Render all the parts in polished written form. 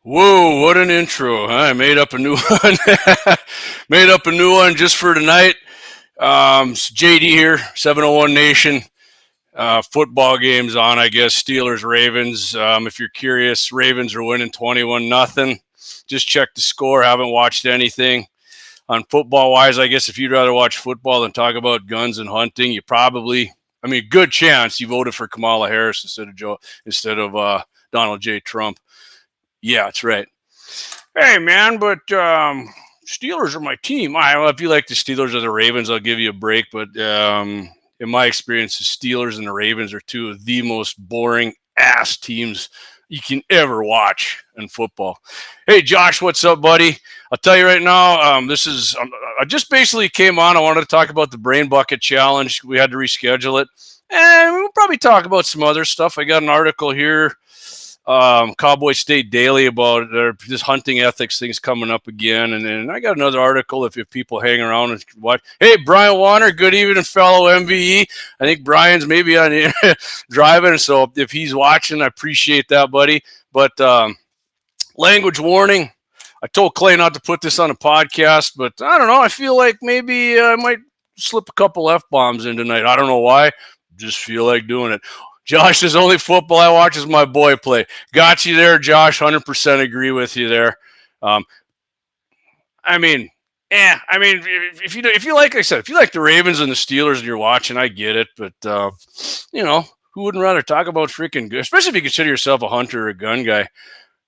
Whoa, what an intro. I made up a new one. Made up a new one just for tonight. It's JD here, 701 Nation. Football games on, I guess. Steelers, Ravens. If you're curious, Ravens are winning 21-0. Just check the score. Haven't watched anything. On football-wise, I guess if you'd rather watch football than talk about guns and hunting, you probably, good chance you voted for Kamala Harris instead of Donald J. Trump. Yeah, that's right. Hey, man, but Steelers are my team. Well, if you like the Steelers or the Ravens, I'll give you a break. But in my experience, the Steelers and the Ravens are two of the most boring-ass teams you can ever watch in football. Hey, Josh, what's up, buddy? I'll tell you right now, I just basically came on. I wanted to talk about the Brain Bucket Challenge. We had to reschedule it. And we'll probably talk about some other stuff. I got an article here. Cowboy State Daily about this hunting ethics things coming up again. And then I got another article if people hang around and watch. Hey, Brian Warner, good evening, fellow MVE. I think Brian's maybe on driving, so if he's watching, I appreciate that, buddy. But language warning. I told Clay not to put this on a podcast, but I don't know. I feel like maybe I might slip a couple F-bombs in tonight. I don't know why. Just feel like doing it. Josh says, only football I watch is my boy play. Got you there, Josh. 100% agree with you there. If you like I said, if you like the Ravens and the Steelers and you're watching, I get it. But, who wouldn't rather talk about freaking good, especially if you consider yourself a hunter or a gun guy.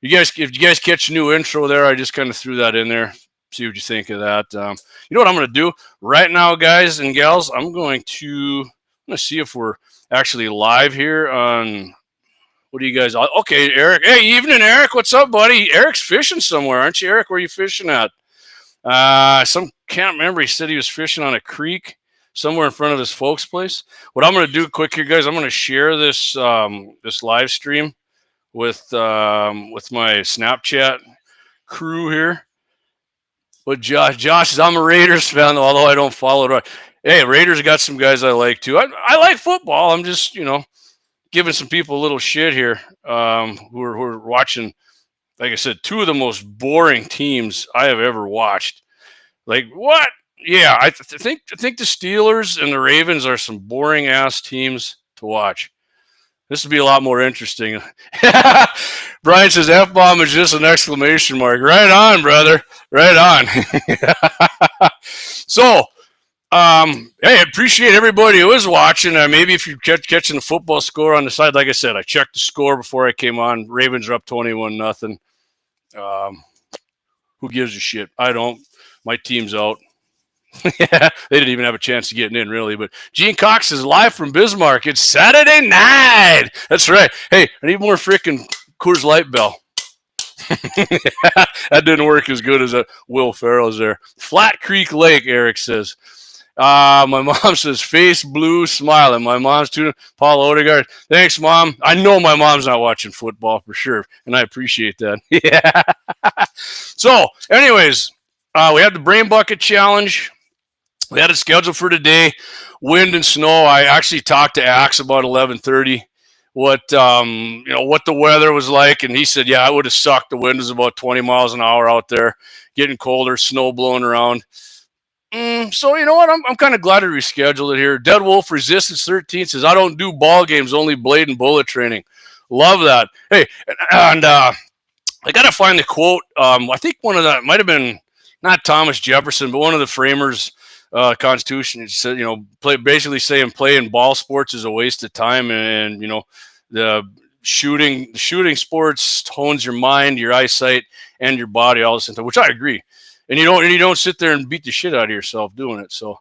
If you guys catch a new intro there, I just kind of threw that in there. See what you think of that. You know what I'm going to do right now, guys and gals? I'm going to see if we're actually live here on, what do you guys, okay, Eric. Hey, evening, Eric. What's up, buddy? Eric's fishing somewhere, aren't you, Eric? Where are you fishing at? Can't remember. He said he was fishing on a creek somewhere in front of his folks' place. What I'm going to do quick here, guys, I'm going to share this this live stream with my Snapchat crew here. But Josh says, I'm a Raiders fan, although I don't follow it. Hey, Raiders got some guys I like too. I like football. I'm just, giving some people a little shit here who are watching, like I said, two of the most boring teams I have ever watched. Like, what? Yeah, I think the Steelers and the Ravens are some boring-ass teams to watch. This would be a lot more interesting. Brian says, F-bomb is just an exclamation mark. Right on, brother. Right on. So, hey, I appreciate everybody who is watching. Maybe if you're catching the football score on the side, like I said, I checked the score before I came on. Ravens are up 21-0. Who gives a shit? I don't. My team's out. Yeah, they didn't even have a chance of getting in, really. But Gene Cox is live from Bismarck. It's Saturday night. That's right. Hey, I need more freaking Coors Light Bell. That didn't work as good as Will Ferrell's there. Flat Creek Lake, Eric says. My mom says, face blue, smiling. My mom's tuning. Paul Odegaard. Thanks, Mom. I know my mom's not watching football for sure, and I appreciate that. Yeah. So, anyways, we had the Brain Bucket Challenge. We had it scheduled for today. Wind and snow. I actually talked to Axe about 11:30. What the weather was like, and he said, yeah, I would have sucked. The wind was about 20 miles an hour out there, getting colder, snow blowing around. So you know what? I'm kind of glad to reschedule it here. Dead Wolf Resistance 13 says, I don't do ball games, only blade and bullet training. Love that. Hey, and I got to find the quote. I think one of that might have been not Thomas Jefferson, but one of the framers Constitution. It said, basically saying playing ball sports is a waste of time, and the shooting sports hones your mind, your eyesight, and your body all the same time, which I agree. And you don't sit there and beat the shit out of yourself doing it. So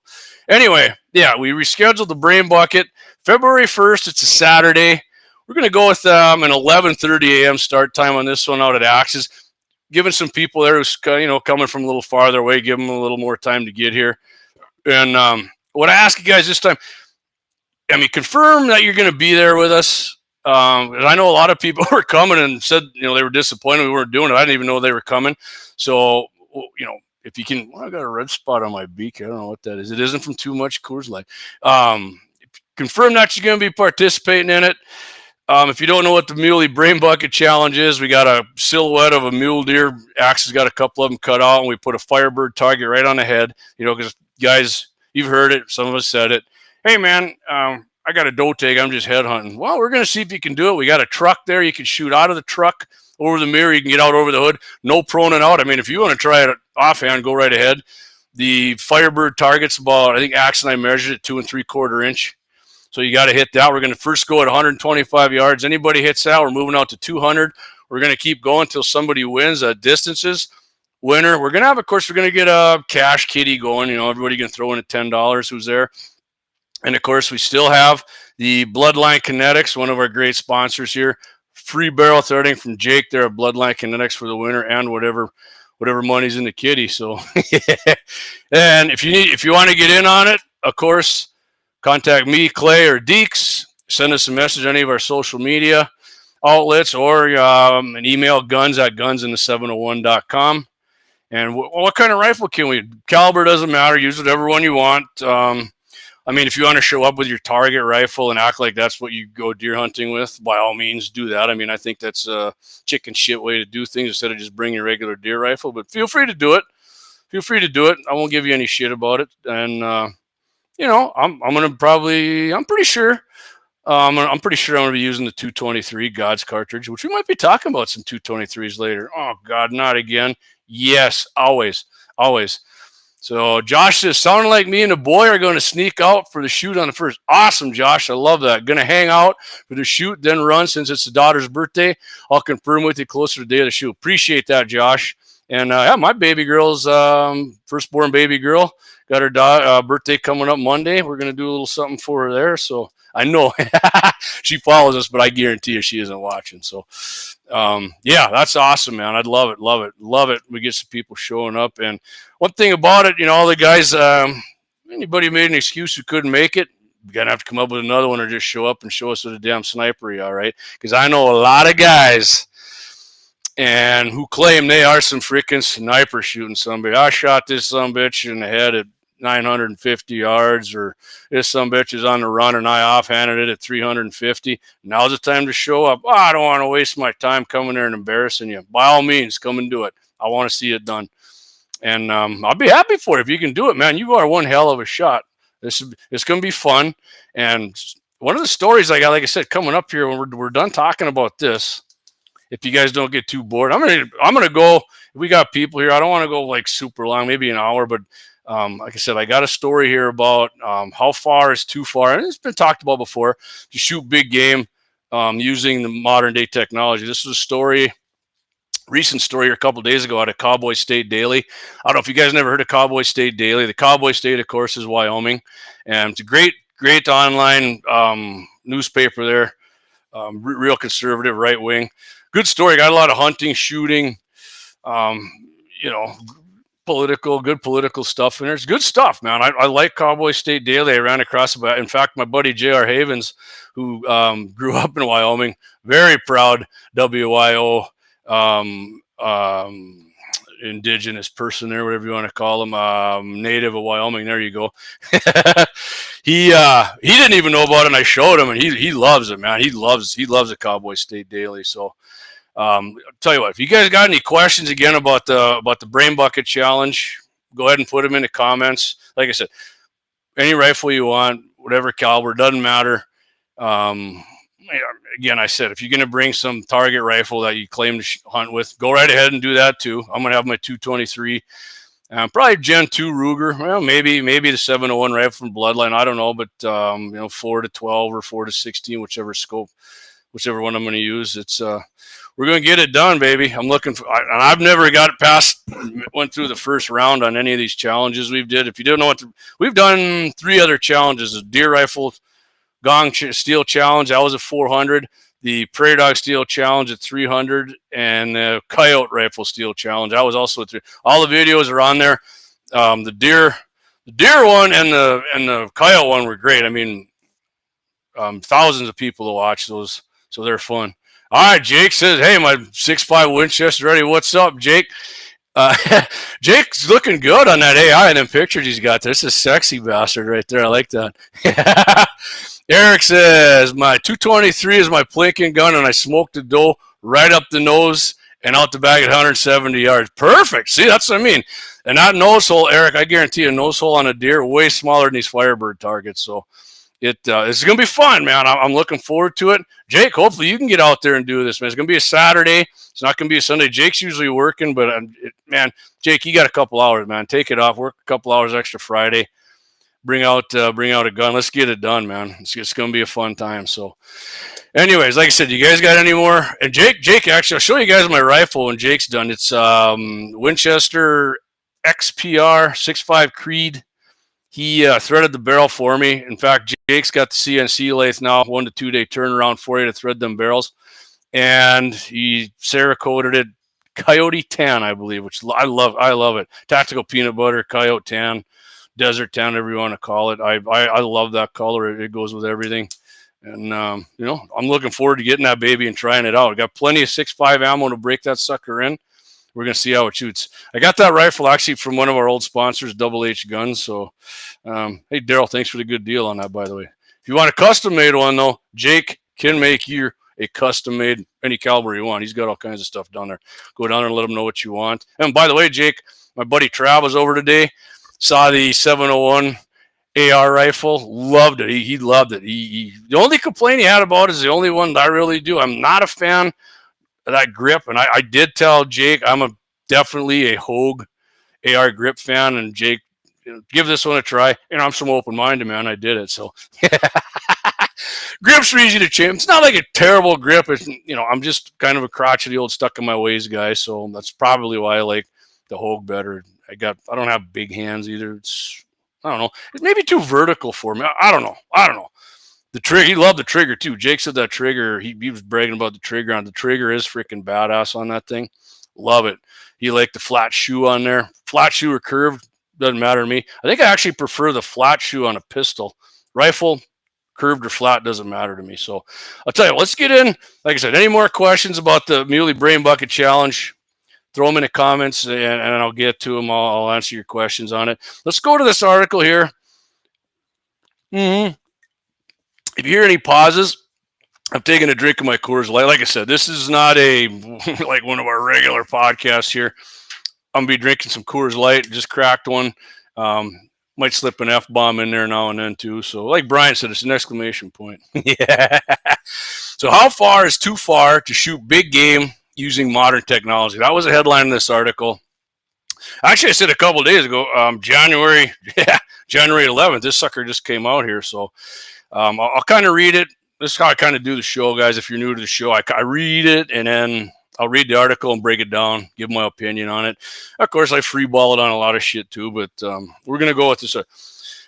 anyway, yeah, we rescheduled the Brain Bucket February 1st. It's a Saturday. We're going to go with an 11:30 a.m. start time on this one out at Axis, giving some people there who's coming from a little farther away, give them a little more time to get here. And what I ask you guys this time, confirm that you're going to be there with us. I know a lot of people were coming and said, they were disappointed we weren't doing it. I didn't even know they were coming. So, if you can, I got a red spot on my beak. I don't know what that is. It isn't from too much Coors Light. Confirm that you're going to be participating in it. If you don't know what the Muley Brain Bucket Challenge is, we got a silhouette of a mule deer. Axe has got a couple of them cut out, and we put a Firebird target right on the head. Because guys, you've heard it. Some of us said it. Hey, man, I got a doe tag. I'm just head hunting. Well, we're going to see if you can do it. We got a truck there. You can shoot out of the truck over the mirror. You can get out over the hood. No proning out. I mean, if you want to try it offhand, go right ahead. The Firebird target's about, I think Axe and I measured it 2 3/4 inch. So you got to hit that. We're going to first go at 125 yards. Anybody hits that, we're moving out to 200. We're going to keep going until somebody wins distances. Winner. We're going to have, of course, we're going to get a cash kitty going. Everybody can throw in at $10 who's there. And, of course, we still have the Bloodline Kinetics, one of our great sponsors here. Free barrel threading from Jake there at Bloodline Kinetics for the winner and whatever money's in the kitty. So, and if you want to get in on it, of course, contact me, Clay, or Deeks. Send us a message on any of our social media outlets or an email, guns@gunsinthe701.com. And what kind of rifle can we? Caliber doesn't matter. Use whatever one you want. If you want to show up with your target rifle and act like that's what you go deer hunting with, by all means, do that. I think that's a chicken shit way to do things instead of just bringing your regular deer rifle. But feel free to do it. I won't give you any shit about it. And I'm pretty sure I'm gonna be using the 223 God's cartridge, which we might be talking about some 223s later. Oh God, not again. Yes, always. So Josh says, sounding like me and the boy are going to sneak out for the shoot on the first. Awesome, Josh. I love that. Going to hang out for the shoot, then run since it's the daughter's birthday. I'll confirm with you closer to the day of the shoot. Appreciate that, Josh. And my baby girl's firstborn baby girl got her birthday coming up Monday. We're going to do a little something for her there. So I know she follows us, but I guarantee you she isn't watching. So, that's awesome, man. I'd love it. We get some people showing up. And one thing about it, all the guys, anybody made an excuse who couldn't make it, you're going to have to come up with another one or just show up and show us what a damn sniper you are, right? Because I know a lot of guys and who claim they are some freaking sniper shooting somebody. I shot this sumbitch in the head at 950 yards, or this sumbitch is on the run and I offhanded it at 350. Now's the time to show up. I don't want to waste my time coming there and embarrassing you. By all means, come and do it. I want to see it done. And I'll be happy for you if you can do it, man. You are one hell of a shot. It's going to be fun. And one of the stories I got, like I said, coming up here when we're done talking about this, if you guys don't get too bored, I'm gonna go. We got people here. I don't want to go like super long, maybe an hour, but like I said, I got a story here about how far is too far, and it's been talked about before, to shoot big game using the modern day technology. This is a recent story here a couple of days ago out of Cowboy State Daily. I don't know if you guys never heard of Cowboy State Daily. The Cowboy State, of course, is Wyoming, and it's a great online newspaper there. Real conservative, right wing. Good story. Got a lot of hunting, shooting, good political stuff in there. It's good stuff, man. I like Cowboy State Daily. I ran across about. In fact, my buddy J.R. Havens, who grew up in Wyoming, very proud WYO indigenous person there, whatever you want to call him, native of Wyoming. There you go. He didn't even know about it, and I showed him, and he loves it, man. He loves the Cowboy State Daily. So I'll tell you what, if you guys got any questions again about the Brain Bucket Challenge, go ahead and put them in the comments. Like I said, any rifle you want, whatever caliber, doesn't matter. Again, I said, if you're going to bring some target rifle that you claim to hunt with, go right ahead and do that too. I'm going to have my 223, probably Gen 2 Ruger. Well, maybe the 701 rifle from Bloodline. I don't know, but 4 to 12 or 4 to 16, whichever one I'm going to use. It's we're going to get it done, baby. I'm looking for, and I've never went through the first round on any of these challenges we've did. If you don't know we've done 3 other challenges: a deer rifle gong steel challenge, that was at 400. The prairie dog steel challenge at 300, and the coyote rifle steel challenge, that was also at 300. All the videos are on there. The deer one and the coyote one were great. Thousands of people to watch those, so they're fun. All right, Jake says, hey, my 6.5 Winchester ready. What's up, Jake? Jake's looking good on that AI and them pictures he's got. This is a sexy bastard right there. I like that. Eric says, my 223 is my plinking gun, and I smoked the doe right up the nose and out the back at 170 yards. Perfect. See, that's what I mean. And that nose hole, Eric, I guarantee a nose hole on a deer way smaller than these Firebird targets. So it's going to be fun, man. I'm looking forward to it. Jake, hopefully you can get out there and do this, man. It's going to be a Saturday. It's not going to be a Sunday. Jake's usually working, but man, Jake, you got a couple hours, man. Take it off. Work a couple hours extra Friday. Bring out a gun. Let's get it done, man. It's going to be a fun time. So, anyways, like I said, you guys got any more? And Jake, actually, I'll show you guys my rifle when Jake's done. It's Winchester XPR 6.5 Creed. He threaded the barrel for me. In fact, Jake's got the CNC lathe now, 1 to 2 day turnaround for you to thread them barrels. And he Cerakoted it, Coyote Tan, I believe, which I love it. Tactical peanut butter, Coyote Tan, Desert Tan, whatever you want to call it. I love that color. It goes with everything. And, I'm looking forward to getting that baby and trying it out. I got plenty of 6.5 ammo to break that sucker in. We're going to see how it shoots. I got that rifle actually from one of our old sponsors, Double H Guns. So, hey, Daryl, thanks for the good deal on that, by the way. If you want a custom-made one, though, Jake can make you a custom-made any caliber you want. He's got all kinds of stuff down there. Go down there and let him know what you want. And by the way, Jake, my buddy Trav was over today, saw the 701 AR rifle, loved it. He loved it. The only complaint he had about it is the only one that I really do. I'm not a fan that grip, and I did tell Jake I'm definitely a Hogue AR grip fan, and Jake, give this one a try. I'm some open-minded, man. I did it, so grips are easy to change. It's not like a terrible grip. It's, I'm just kind of a crotchety old stuck-in-my-ways guy, so that's probably why I like the Hogue better. I don't have big hands either. I don't know. It may be too vertical for me. I don't know. The trigger, he loved the trigger too. Jake said that trigger, he was bragging about the trigger on. The trigger is freaking badass on that thing. Love it. He liked the flat shoe on there. Flat shoe or curved, doesn't matter to me. I think I actually prefer the flat shoe on a pistol. Rifle, curved or flat, doesn't matter to me. So I'll tell you, let's get in. Like I said, any more questions about the Muley Brain Bucket Challenge, throw them in the comments and I'll get to them. I'll answer your questions on it. Let's go to this article here. If you hear any pauses, I'm taking a drink of my Coors Light. Like I said, this is not like one of our regular podcasts here. I'm going to be drinking some Coors Light. Just cracked one. Might slip an F-bomb in there now and then too. So like Brian said, it's an exclamation point. Yeah. So how far is too far to shoot big game using modern technology? That was a headline in this article. Actually, I said a couple of days ago, January 11th, this sucker just came out here. So I'll kind of read it. This is how I kind of do the show, guys. If you're new to the show, I read it and then I'll read the article and break it down, give my opinion on it. Of course, I freeball it on a lot of shit too, but we're going to go with this.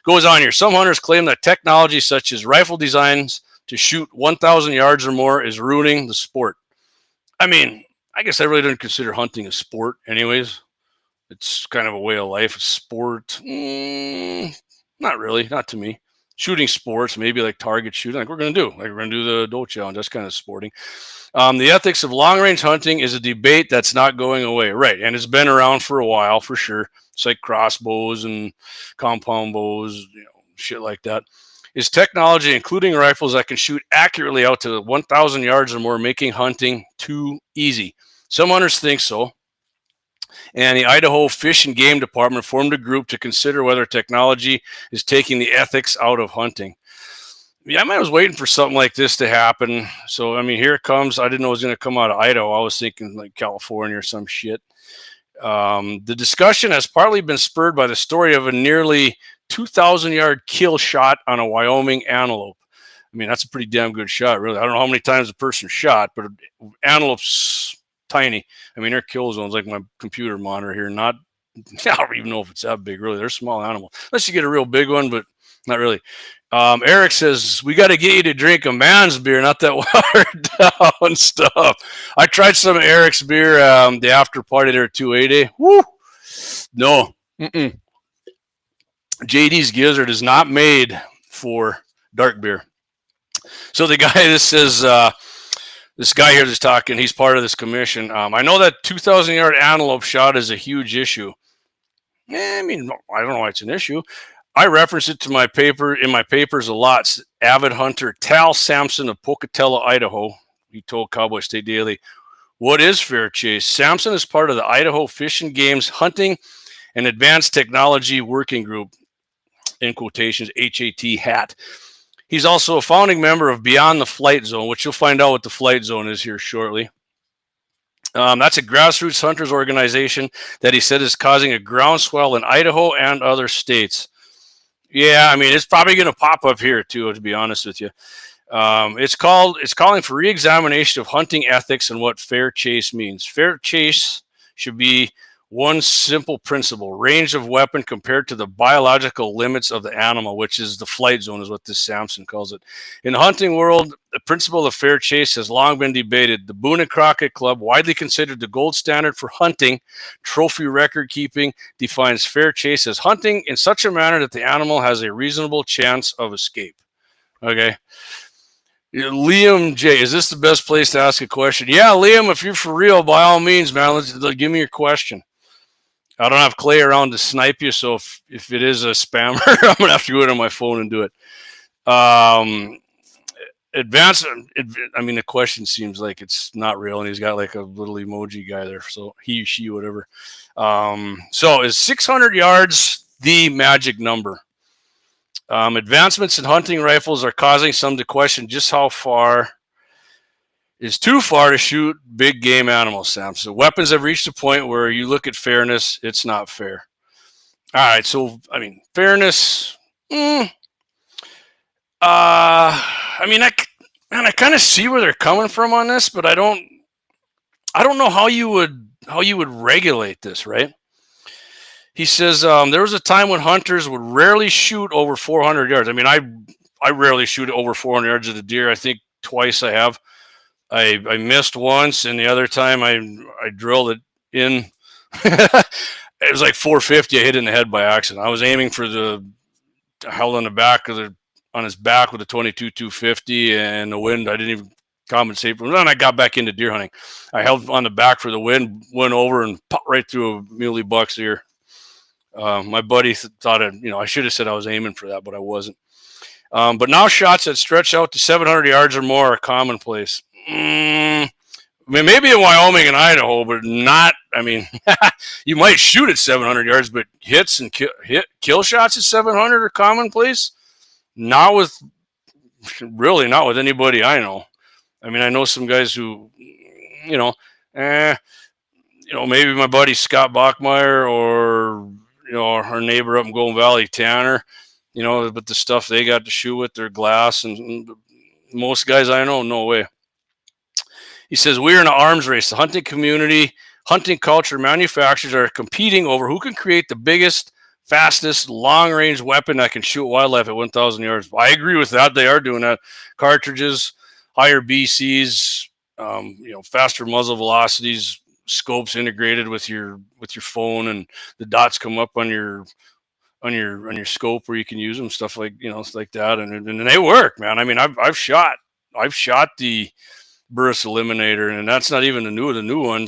Goes on here. Some hunters claim that technology such as rifle designs to shoot 1,000 yards or more is ruining the sport. I mean, I guess I really don't consider hunting a sport anyways. It's kind of a way of life. A sport. Not really. Not to me. Shooting sports, maybe like target shooting, like we're going to do. Like we're going to do the doe challenge. That's kind of sporting. The ethics of long-range hunting is a debate that's not going away. Right, and it's been around for a while, for sure. It's like crossbows and compound bows, shit like that. Is technology, including rifles that can shoot accurately out to 1,000 yards or more, making hunting too easy? Some hunters think so. And the Idaho Fish and Game Department formed a group to consider whether technology is taking the ethics out of hunting. Yeah, I was waiting for something like this to happen. So, I mean, here it comes. I didn't know it was going to come out of Idaho. I was thinking like California or some shit. The discussion has partly been spurred by the story of a nearly 2,000-yard kill shot on a Wyoming antelope. I mean, that's a pretty damn good shot, really. I don't know how many times the person shot, but antelope's tiny. I mean, their kill zone's like my computer monitor here. I don't even know if it's that big, really. They're a small animal. Unless you get a real big one, but not really. Eric says, we got to get you to drink a man's beer, not that watered down stuff. I tried some of Eric's beer the after party there at 280. Woo! No. JD's Gizzard is not made for dark beer. So the guy, this says, This guy here that's talking, he's part of this commission. I know that 2,000-yard antelope shot is a huge issue. I mean, I don't know why it's an issue. I reference it to my paper in my papers a lot. Avid hunter Tal Sampson of Pocatello, Idaho. He told Cowboy State Daily, "What is fair chase?" Sampson is part of the Idaho Fish and Game's Hunting and Advanced Technology Working Group, in quotations, HAT. He's also a founding member of Beyond the Flight Zone, which you'll find out what the Flight Zone is here shortly. That's a grassroots hunters organization that he said is causing a groundswell in Idaho and other states. Yeah, I mean, it's probably going to pop up here too, to be honest with you. It's calling for re-examination of hunting ethics and what fair chase means. Fair chase should be one simple principle: range of weapon compared to the biological limits of the animal, which is the flight zone, is what this Sampson calls it. In the hunting world, the principle of fair chase has long been debated. The Boone and Crockett Club, widely considered the gold standard for hunting trophy record keeping, defines fair chase as hunting in such a manner that the animal has a reasonable chance of escape. Okay. Liam J, is this the best place to ask a question? Yeah, Liam, if you're for real, by all means, man, give me your question. I don't have Clay around to snipe you, so if it is a spammer, I'm going to have to go to my phone and do it. The question seems like it's not real, and he's got like a little emoji guy there, so he, she, whatever. So is 600 yards the magic number? Advancements in hunting rifles are causing some to question just how far is too far to shoot big game animals, Sam. So weapons have reached a point where you look at fairness, it's not fair. All right, so, I mean, fairness, I kind of see where they're coming from on this, but I don't know how you would regulate this, right? He says there was a time when hunters would rarely shoot over 400 yards. I mean, I rarely shoot over 400 yards at a deer. I think twice I have. I missed once, and the other time I drilled it in. It was like 450. I hit it in the head by accident. I was aiming for held on the back on his back with a 22-250, and the wind, I didn't even compensate for it. Then I got back into deer hunting. I held on the back for the wind, went over and popped right through a muley buck's ear. My buddy thought I should have said I was aiming for that, but I wasn't. But now shots that stretch out to 700 yards or more are commonplace. I mean, maybe in Wyoming and Idaho, but not. I mean, you might shoot at 700 yards, but hits and kill shots at 700 are commonplace. Not with anybody I know. I mean, I know some guys who, maybe my buddy Scott Bachmeyer or our neighbor up in Golden Valley, Tanner. But the stuff they got to shoot with, their glass, and most guys I know, no way. He says, we're in an arms race. The hunting community, hunting culture, manufacturers are competing over who can create the biggest, fastest, long-range weapon that can shoot wildlife at 1,000 yards. I agree with that. They are doing that. Cartridges, higher BCs, faster muzzle velocities, scopes integrated with your phone, and the dots come up on your scope where you can use them, stuff like like that, and they work, man. I mean, I've shot the Burris Eliminator, and that's not even the newer one.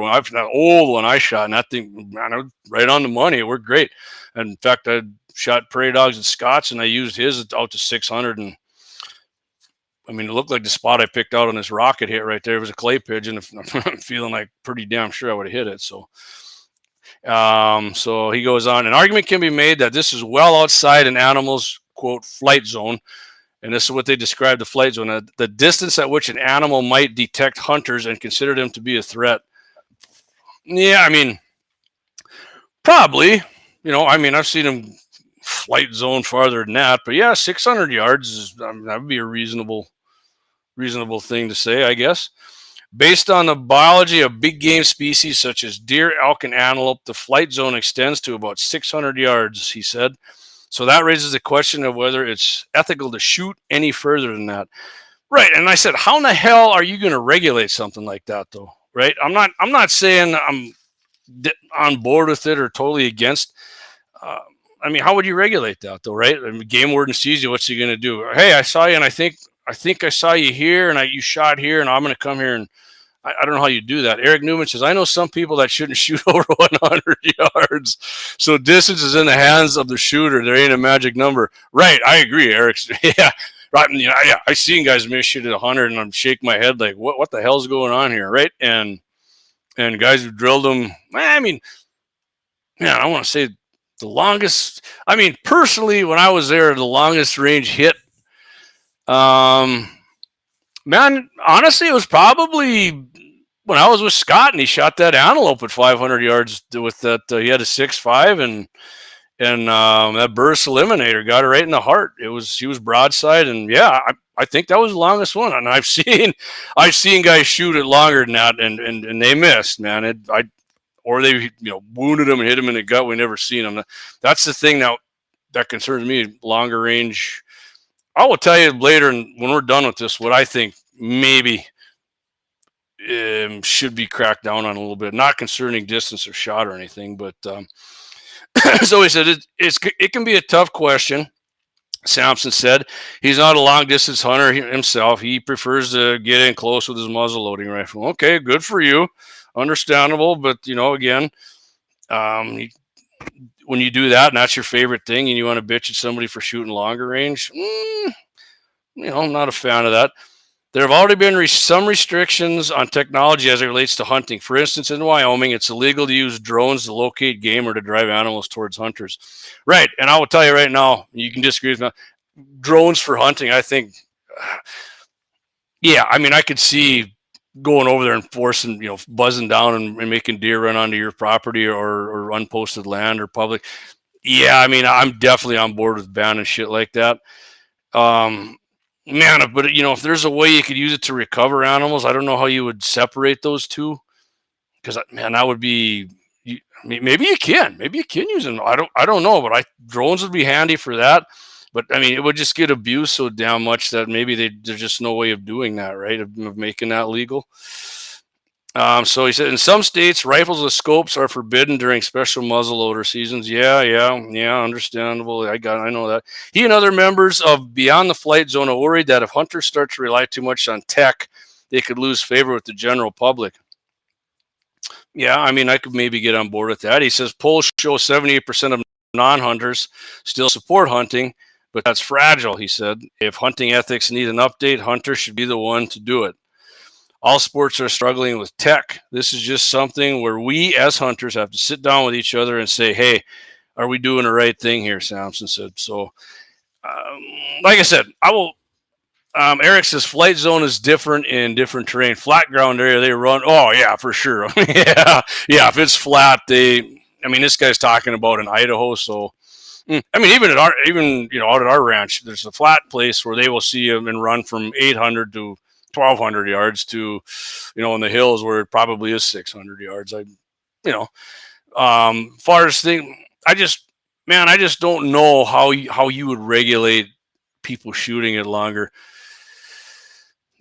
I've that old one I shot, and that thing, man, right on the money. It worked great. And in fact, I shot prairie dogs at Scott's, and I used his out to 600, and I mean, it looked like the spot I picked out on this rocket hit right there. It was a clay pigeon. I'm feeling like pretty damn sure I would have hit it. So he goes on, an argument can be made that this is well outside an animal's, quote, flight zone. And this is what they describe the flight zone: the distance at which an animal might detect hunters and consider them to be a threat. Yeah, I mean, probably. I've seen them flight zone farther than that, but yeah, 600 yards that would be a reasonable thing to say, I guess. Based on the biology of big game species such as deer, elk, and antelope, the flight zone extends to about 600 yards, he said. So that raises the question of whether it's ethical to shoot any further than that. Right. And I said, how in the hell are you going to regulate something like that, though? Right. I'm not saying I'm on board with it or totally against. How would you regulate that, though? Right. I mean, game warden sees you. What's he going to do? Hey, I saw you, and I think I think I saw you here, and you shot here, and I'm going to come here, and I don't know how you do that. Eric Newman says, I know some people that shouldn't shoot over 100 yards. So distance is in the hands of the shooter. There ain't a magic number. Right. I agree, Eric. Yeah. Right. Yeah. I seen guys miss shit at 100, and I'm shaking my head like, what the hell's going on here? Right. And guys who drilled them, I mean, man, I want to say the longest, I mean, personally, when I was there, the longest range hit, man, honestly, it was probably when I was with Scott and he shot that antelope at 500 yards with that. He had a 6.5 and that burst eliminator got it right in the heart. He was broadside, and yeah, I think that was the longest one. And I've seen guys shoot it longer than that, and they missed, man. Or they wounded him and hit him in the gut. We never seen him. That's the thing that concerns me. Longer range. I will tell you later when we're done with this what I think maybe should be cracked down on a little bit. Not concerning distance or shot or anything, but so he said it can be a tough question. Sampson said he's not a long distance hunter himself. He prefers to get in close with his muzzle loading rifle. Okay, good for you. Understandable, but again, when you do that and that's your favorite thing and you want to bitch at somebody for shooting longer range, I'm not a fan of that. There have already been some restrictions on technology as it relates to hunting. For instance, in Wyoming, it's illegal to use drones to locate game or to drive animals towards hunters. Right, and I will tell you right now, you can disagree with me. Drones for hunting, I think, yeah, I mean, I could see going over there and forcing, buzzing down and making deer run onto your property or unposted land or public. Yeah, I mean, I'm definitely on board with banning shit like that. Man, but if there's a way you could use it to recover animals, I don't know how you would separate those two. Because man, that would be maybe you can use them. I don't know, but drones would be handy for that. But I mean, it would just get abused so damn much that maybe there's just no way of doing that, right? Of making that legal. So he said, in some states, rifles with scopes are forbidden during special muzzleloader seasons. Yeah, understandable. I know that. He and other members of Beyond the Flight Zone are worried that if hunters start to rely too much on tech, they could lose favor with the general public. Yeah, I mean, I could maybe get on board with that. He says polls show 78% of non-hunters still support hunting, but that's fragile, he said. If hunting ethics need an update, hunters should be the one to do it. All sports are struggling with tech. This is just something where we as hunters have to sit down with each other and say, hey, are we doing the right thing here, Sampson said. So, like I said, I will. Eric says flight zone is different in different terrain. Flat ground area, they run. Oh, yeah, for sure. yeah. If it's flat, this guy's talking about in Idaho. So, I mean, even out at our ranch, there's a flat place where they will see them and run from 800 to 1,200 yards to, in the hills where it probably is 600 yards. Far as thing, I just don't know how you would regulate people shooting at longer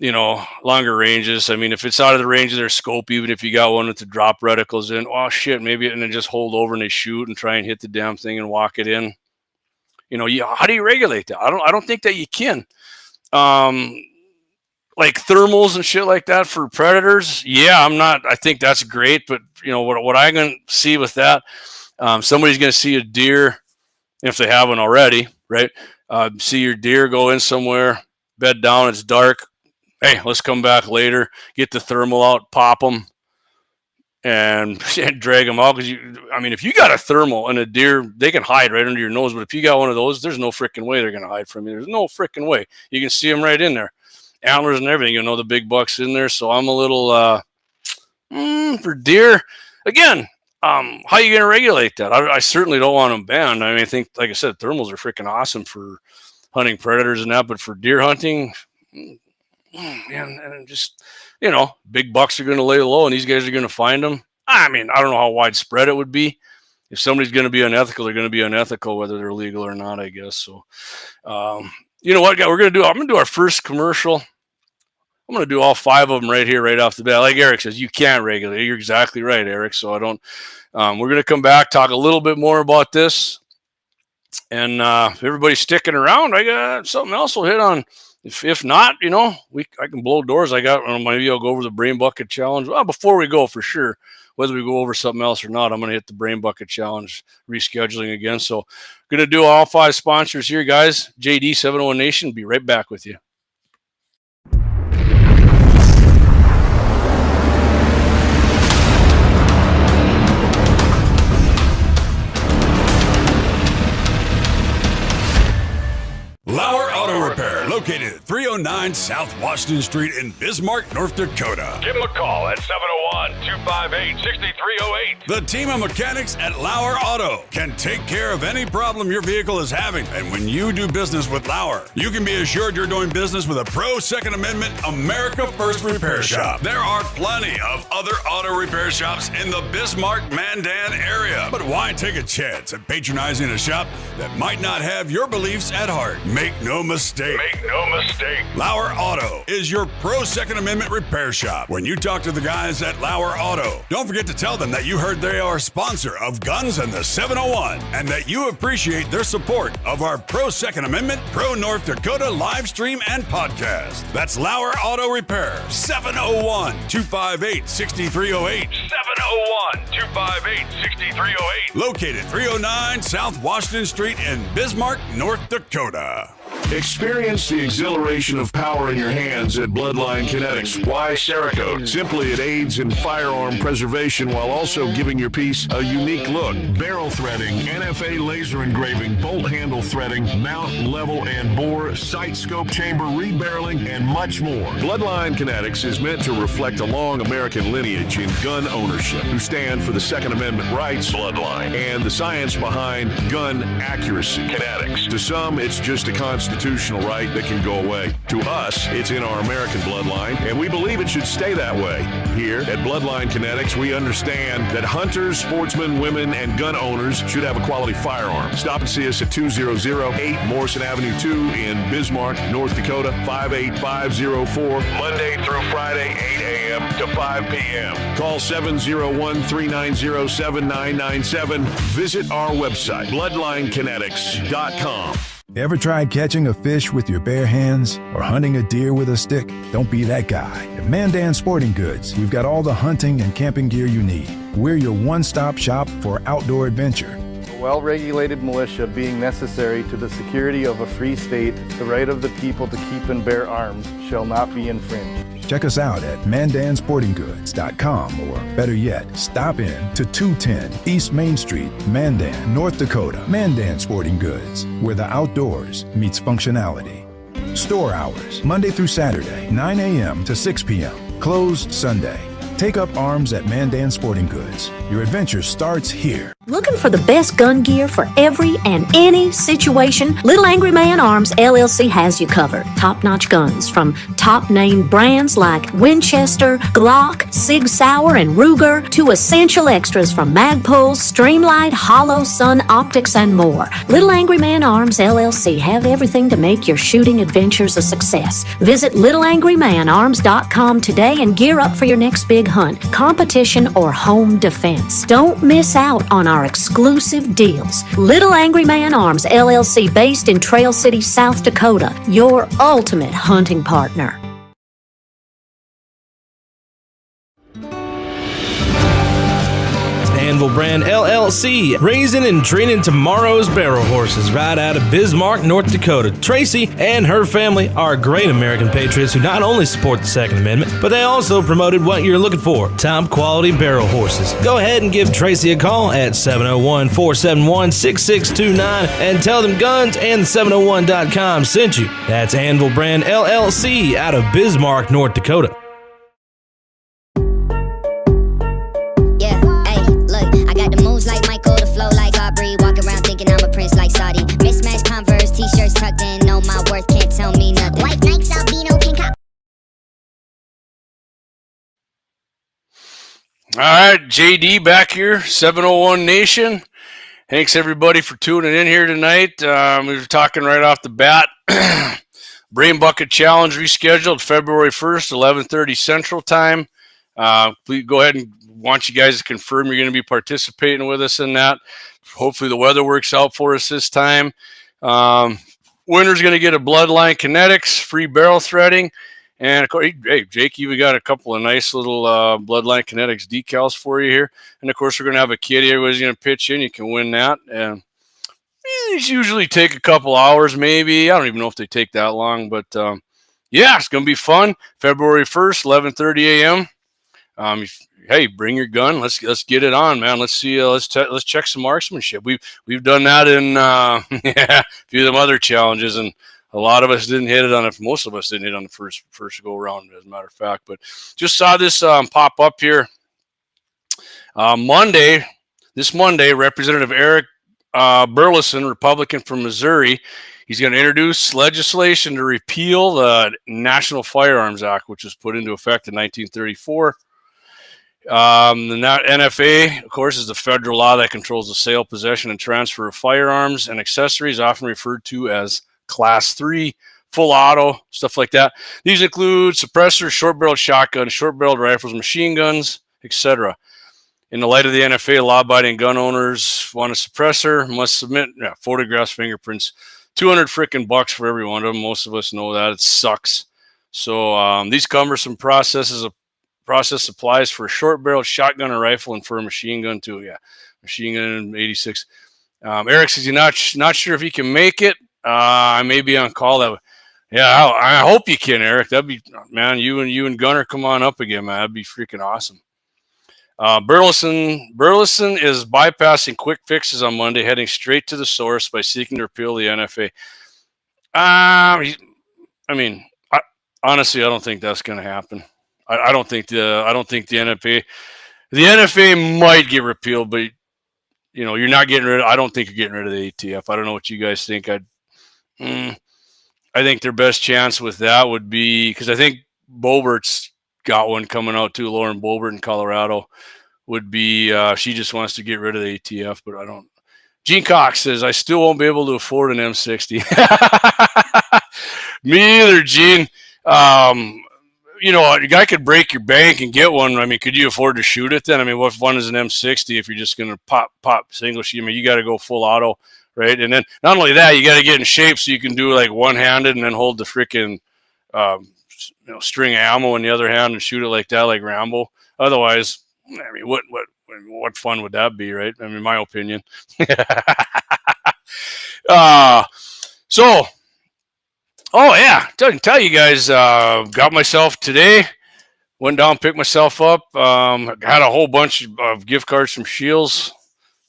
ranges. I mean, if it's out of the range of their scope, even if you got one with the drop reticles in, oh shit, maybe, and then just hold over and they shoot and try and hit the damn thing and walk it in. How do you regulate that? I don't think that you can. Like thermals and shit like that for predators. Yeah, I think that's great. But what I'm going to see with that, somebody's going to see a deer, if they haven't already, right? See your deer go in somewhere, bed down, it's dark. Hey, let's come back later, get the thermal out, pop them, and drag them out. Because if you got a thermal and a deer, they can hide right under your nose. But if you got one of those, there's no freaking way they're going to hide from you. There's no freaking way. You can see them right in there. Antlers and everything, the big buck's in there. So I'm a little for deer. Again, how are you going to regulate that? I certainly don't want them banned. I think, like I said, thermals are freaking awesome for hunting predators and that, but for deer hunting, man, and just big bucks are going to lay low, and these guys are going to find them. I don't know how widespread it would be. If somebody's going to be unethical, they're going to be unethical, whether they're legal or not, I guess. So, you know what, guy, we're going to do? I'm going to do our first commercial. I'm going to do all 5 of them right here, right off the bat. Like Eric says, you can't regulate. You're exactly right, Eric. So I don't. We're going to come back, talk a little bit more about this, and if everybody's sticking around, I got something else we'll hit on. If not, I can blow doors. Maybe I'll go over the Brain Bucket Challenge. Well, before we go, for sure, whether we go over something else or not, I'm going to hit the Brain Bucket Challenge rescheduling again. So going to do all 5 sponsors here, guys. JD 701 Nation. Be right back with you. Lauer Auto Repair, located at 309 South Washington Street in Bismarck, North Dakota. Give them a call at 701-258-6308. The team of mechanics at Lauer Auto can take care of any problem your vehicle is having. And when you do business with Lauer, you can be assured you're doing business with a pro Second Amendment America First repair shop. There are plenty of other auto repair shops in the Bismarck-Mandan area. But why take a chance at patronizing a shop that might not have your beliefs at heart? Make no mistake. Lauer Auto is your pro Second Amendment repair shop. When you talk to the guys at Lauer Auto, don't forget to tell them that you heard they are a sponsor of Guns and the 701 and that you appreciate their support of our pro Second Amendment, pro North Dakota live stream and podcast. That's Lauer Auto Repair, 701-258-6308. 701-258-6308. Located 309 South Washington Street in Bismarck, North Dakota. Experience the exhilaration of power in your hands at Bloodline Kinetics. Why Cerakote? Simply, it aids in firearm preservation while also giving your piece a unique look. Barrel threading, NFA laser engraving, bolt handle threading, mount, level, and bore, sight scope chamber rebarreling, and much more. Bloodline Kinetics is meant to reflect a long American lineage in gun ownership, who stand for the Second Amendment rights, Bloodline, and the science behind gun accuracy. Kinetics. To some, it's just a constitutional right that can go away. To us, it's in our American bloodline, and we believe it should stay that way. Here at Bloodline Kinetics, we understand that hunters, sportsmen, women, and gun owners should have a quality firearm. Stop and see us at 2008 Morrison Avenue 2 in Bismarck, North Dakota, 58504, Monday through Friday, 8 a.m. to 5 p.m. Call 701-390-7997. Visit our website, bloodlinekinetics.com. Ever tried catching a fish with your bare hands or hunting a deer with a stick? Don't be that guy. At Mandan Sporting Goods, we've got all the hunting and camping gear you need. We're your one-stop shop for outdoor adventure. A well-regulated militia being necessary to the security of a free state, the right of the people to keep and bear arms shall not be infringed. Check us out at mandansportinggoods.com, or better yet, stop in to 210 East Main Street, Mandan, North Dakota. Mandan Sporting Goods, where the outdoors meets functionality. Store hours, Monday through Saturday, 9 a.m. to 6 p.m. Closed Sunday. Take up arms at Mandan Sporting Goods. Your adventure starts here. Looking for the best gun gear for every and any situation? Little Angry Man Arms LLC has you covered. Top-notch guns from top-name brands like Winchester, Glock, Sig Sauer, and Ruger to essential extras from Magpul, Streamlight, Hollow, Sun Optics, and more. Little Angry Man Arms LLC have everything to make your shooting adventures a success. Visit littleangrymanarms.com today and gear up for your next big hunt, competition, or home defense. Don't miss out on our exclusive deals. Little Angry Man Arms LLC, based in Trail City, South Dakota, your ultimate hunting partner. Anvil Brand LLC, raising and training tomorrow's barrel horses right out of Bismarck, North Dakota. Tracy and her family are great American patriots who not only support the Second Amendment, but they also promoted what you're looking for, top quality barrel horses. Go ahead and give Tracy a call at 701-471-6629 and tell them Guns and 701.com sent you. That's Anvil Brand LLC out of Bismarck, North Dakota. Like Michael, the flow like Aubrey. Walk around thinking I'm a prince like Saudi. Mismatched Converse, t-shirts tucked in. Know my worth, can't tell me nothing. White Nikes, albino, pink cop. All right, JD back here, 701 Nation. Thanks everybody for tuning in here tonight. We were talking right off the bat. Brain Bucket Challenge rescheduled February 1st, 11:30 Central Time. Please go ahead and want you guys to confirm you're going to be participating with us in that. Hopefully the weather works out for us this time. winner's going to get a Bloodline Kinetics free barrel threading. And of course, hey, Jake, we got a couple of nice little Bloodline Kinetics decals for you here. And of course, we're going to have a kitty. Everybody's going to pitch in. You can win that. And these usually take a couple hours, maybe. I don't even know if they take that long. But yeah, it's going to be fun. February 1st, 11:30 a.m. Hey, bring your gun. Let's get it on, man. Let's see. Let's check some marksmanship. We've done that in a few of them other challenges, and a lot of us didn't hit it on it. Most of us didn't hit on the first go around, as a matter of fact. But just saw this pop up here. This Monday, Representative Eric Burleson, Republican from Missouri, he's going to introduce legislation to repeal the National Firearms Act, which was put into effect in 1934. The NFA, of course, is the federal law that controls the sale, possession, and transfer of firearms and accessories, often referred to as Class 3, full auto, stuff like that. These include suppressors, short-barreled shotguns, short-barreled rifles, machine guns, etc. In the light of the NFA, law-abiding gun owners want a suppressor must submit photographs, fingerprints, $200 for every one of them. Most of us know that. It sucks. So these cumbersome process applies for a short-barreled shotgun or rifle and for a machine gun too. Yeah, machine gun 86. Eric says he's not sure if he can make it. I may be on call. I hope you can, Eric. That'd be, man, you and Gunner come on up again, man. That'd be freaking awesome. Burleson is bypassing quick fixes on Monday, heading straight to the source by seeking to repeal the NFA. Honestly, I don't think that's going to happen. I don't think the NFA might get repealed, but you're not getting rid of. I don't think you're getting rid of the ATF. I don't know what you guys think. I think their best chance with that would be, because I think Bobert's got one coming out too. Lauren Bobert in Colorado would be. She just wants to get rid of the ATF, but I don't. Gene Cox says I still won't be able to afford an M60. Me either, Gene. A guy could break your bank and get one. I mean, could you afford to shoot it then? I mean, what fun is an M60 if you're just going to pop single shoot? I mean, you got to go full auto, right? And then not only that, you got to get in shape so you can do like one-handed and then hold the freaking string of ammo in the other hand and shoot it like that, like Rambo. Otherwise, I mean, what fun would that be, right? I mean, my opinion. Oh yeah, tell you guys, got myself today. Went down, picked myself up. Had a whole bunch of gift cards from Shields.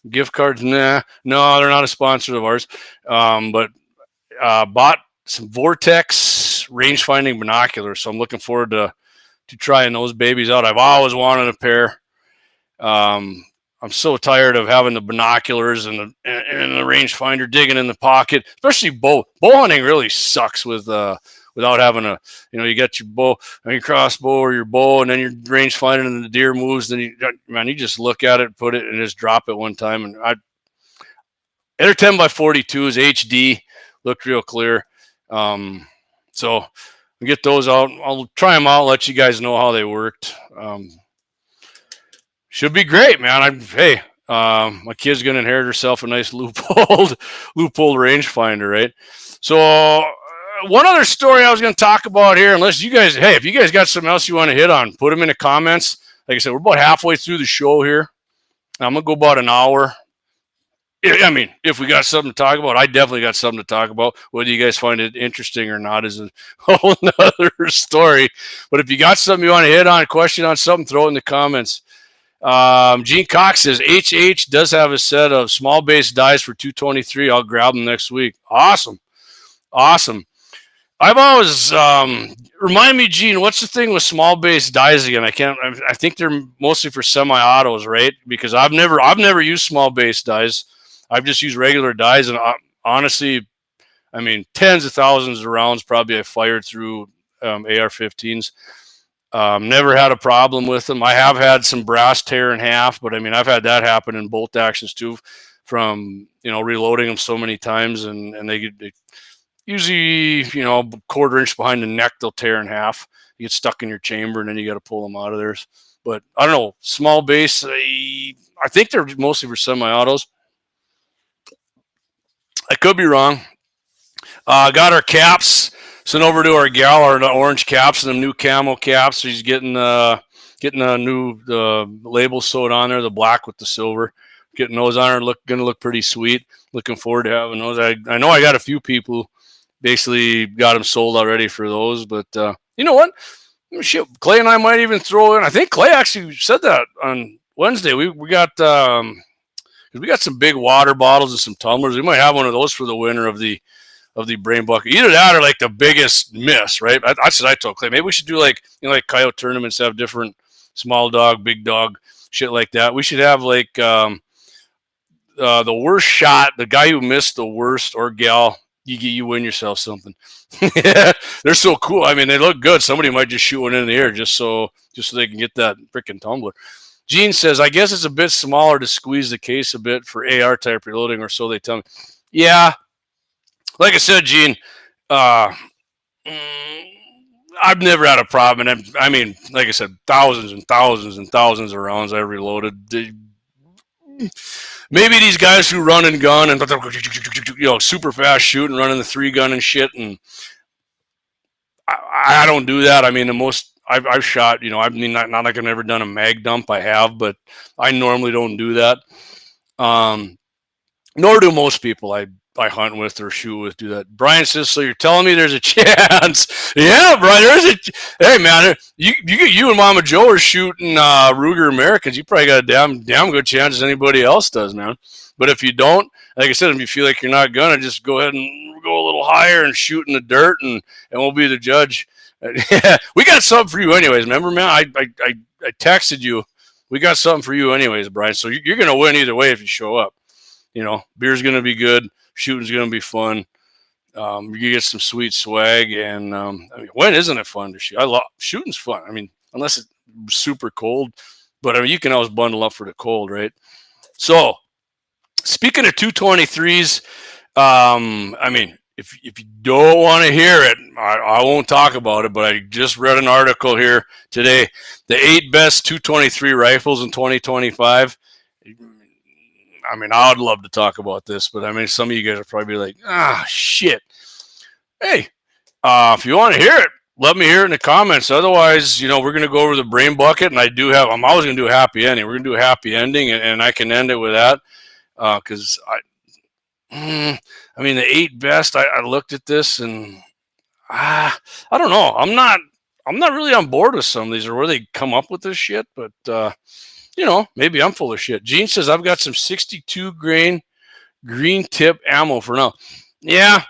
Gift cards, no, they're not a sponsor of ours. But bought some Vortex range finding binoculars. So I'm looking forward to trying those babies out. I've always wanted a pair. I'm so tired of having the binoculars and the rangefinder digging in the pocket, especially bow. Bow hunting really sucks without having you got your bow, your crossbow or your bow, and then your rangefinder and the deer moves. Then you just look at it, put it, and just drop it one time. And their 10x42 is HD, looked real clear. So we get those out. I'll try them out, let you guys know how they worked. Should be great, man. My kid's gonna inherit herself a nice loophole rangefinder, right? So one other story I was gonna talk about here, unless you guys, if you guys got something else you want to hit on, put them in the comments. Like I said, we're about halfway through the show here. I'm gonna go about an hour. I mean, if we got something to talk about, I definitely got something to talk about. Whether you guys find it interesting or not is a whole nother story. But if you got something you want to hit on, a question on something, throw it in the comments. Gene Cox says HH does have a set of small base dies for 223. I'll grab them next week. Awesome. I've always remind me, Gene, what's the thing with small base dies again? I think they're mostly for semi-autos, right? Because I've never used small base dies. I've just used regular dies, and honestly, I mean, tens of thousands of rounds probably I fired through AR-15s. Never had a problem with them. I have had some brass tear in half, but I mean, I've had that happen in bolt actions too, from reloading them so many times, and they usually a quarter inch behind the neck they'll tear in half. You get stuck in your chamber, and then you got to pull them out of there. But I don't know, small base. I think they're mostly for semi-autos. I could be wrong. Got our caps. Sent over to our gal, our orange caps and the new camo caps. She's getting a new label sewed on there, the black with the silver. Getting those on her, going to look pretty sweet. Looking forward to having those. I know I got a few people basically got them sold already for those, but you know what? Shit, Clay and I might even throw in. I think Clay actually said that on Wednesday. We got some big water bottles and some tumblers. We might have one of those for the winner of the brain bucket. Either that or like the biggest miss, right? I said I told Clay maybe we should do like coyote tournaments, have different small dog, big dog, shit like that. We should have like the worst shot, the guy who missed the worst, or gal, you win yourself something. Yeah, they're so cool. I mean, they look good. Somebody might just shoot one in the air just so they can get that freaking tumbler. Gene says, I guess it's a bit smaller to squeeze the case a bit for AR type reloading, or so they tell me. Yeah, like I said, Gene, I've never had a problem. And I mean, like I said, thousands and thousands and thousands of rounds I've reloaded. Maybe these guys who run and gun and super fast shoot and running the 3-gun and shit, and I don't do that. I mean, the most I've shot, I mean, not like I've never done a mag dump. I have, but I normally don't do that. Nor do most people I hunt with or shoot with do that. Brian says, so you're telling me there's a chance? Yeah, Brian, hey man, you and Mama Joe are shooting Ruger Americans. You probably got a damn good chance as anybody else does, man. But if you don't, like I said, if you feel like you're not gonna, just go ahead and go a little higher and shoot in the dirt, and we'll be the judge. We got something for you anyways. Remember, man, I texted you. We got something for you anyways, Brian. So you're gonna win either way if you show up. Beer's gonna be good. Shooting's gonna be fun. You get some sweet swag, and I mean, when isn't it fun to shoot? I love shooting's fun. I mean, unless it's super cold, but I mean, you can always bundle up for the cold, right? So, speaking of 223s, I mean, if you don't want to hear it, I won't talk about it. But I just read an article here today: the 8 best 223 rifles in 2025. I mean, I would love to talk about this, but I mean, some of you guys are probably like, shit. Hey, if you want to hear it, let me hear it in the comments. Otherwise, we're going to go over the brain bucket, and I'm always going to do a happy ending. We're going to do a happy ending, and I can end it with that. Because I mean, the 8 best, I looked at this, and I don't know. I'm not really on board with some of these or where they come up with this shit, but, maybe I'm full of shit. Gene says, I've got some 62 grain green tip ammo for now. Yeah,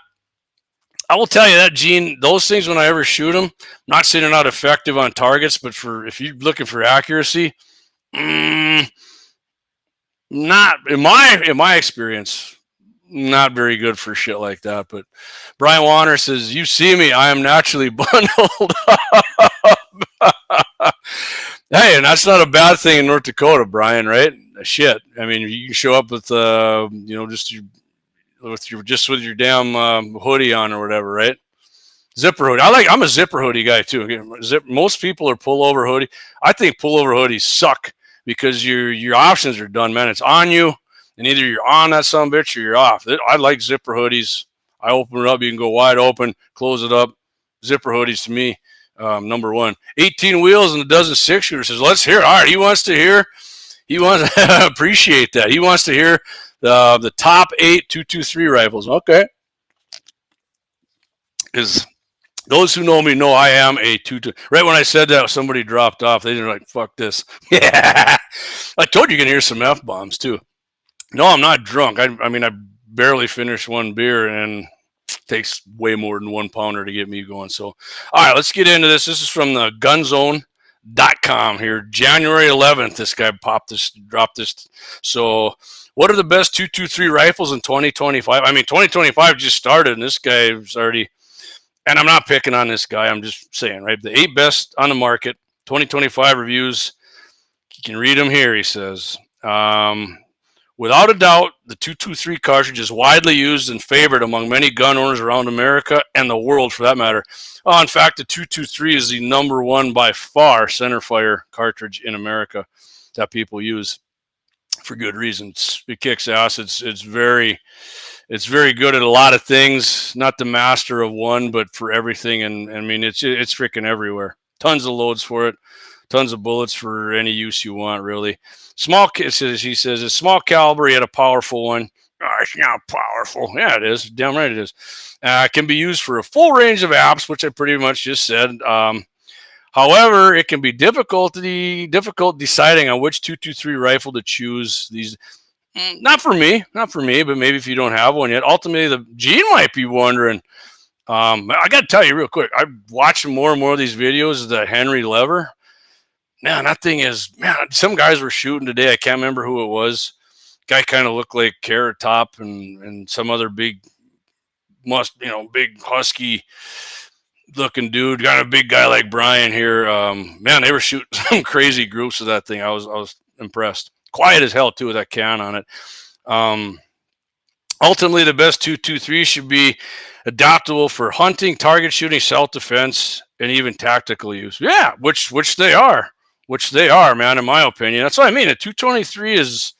I will tell you that, Gene, those things, when I ever shoot them, I'm not saying they're not effective on targets, but if you're looking for accuracy, not in my experience, not very good for shit like that. But Brian Warner says, you see me, I am naturally bundled up. Hey, and that's not a bad thing in North Dakota, Brian, right? Shit. I mean, you can show up with, just with your damn hoodie on or whatever, right? Zipper hoodie. I'm a zipper hoodie guy too. Most people are pullover hoodie. I think pullover hoodies suck because your options are done, man. It's on you, and either you're on that son of a bitch or you're off. I like zipper hoodies. I open it up. You can go wide open, close it up. Zipper hoodies to me. Number one. 18 wheels and a dozen 6-shooter says, let's hear it. All right, he wants to appreciate that. He wants to hear the top 8 223 rifles. Okay. Because those who know me know I am a 223. Right when I said that, somebody dropped off. They didn't like, fuck this. Yeah. I told you can hear some F-bombs too. No, I'm not drunk. I mean, I barely finished one beer, and takes way more than 1 pounder to get me going. So, all right, let's get into this. This is from the gunzone.com here. January 11th, this guy dropped this. So, what are the best 223 rifles in 2025? I mean, 2025 just started, and this guy is already, and I'm not picking on this guy. I'm just saying, right? The 8 best on the market, 2025 reviews. You can read them here, he says. Without a doubt, the 223 cartridge is widely used and favored among many gun owners around America and the world, for that matter. In fact, the 223 is the number one by far centerfire cartridge in America that people use for good reasons. It kicks ass. It's very It's very good at a lot of things. Not the master of one, but for everything. And I mean, it's freaking everywhere. Tons of loads for it. Tons of bullets for any use you want, really. He says, it's small caliber, yet a powerful one. Oh, it's not powerful. Yeah, it is. Damn right it is. It can be used for a full range of apps, which I pretty much just said. However, it can be difficult deciding on which 223 rifle to choose. These, not for me, but maybe if you don't have one yet. Ultimately, the Gene might be wondering. I got to tell you real quick, I'm watching more and more of these videos of the Henry lever. Man, that thing is, some guys were shooting today. I can't remember who it was. Guy kind of looked like Carrot Top and some other big husky looking dude. Got a big guy like Brian here. Man, they were shooting some crazy groups of that thing. I was impressed. Quiet as hell too with that can on it. Ultimately, the best 223 should be adaptable for hunting, target shooting, self-defense, and even tactical use. Yeah, which they are. Which they are, man, in my opinion. That's what I mean. A 223 is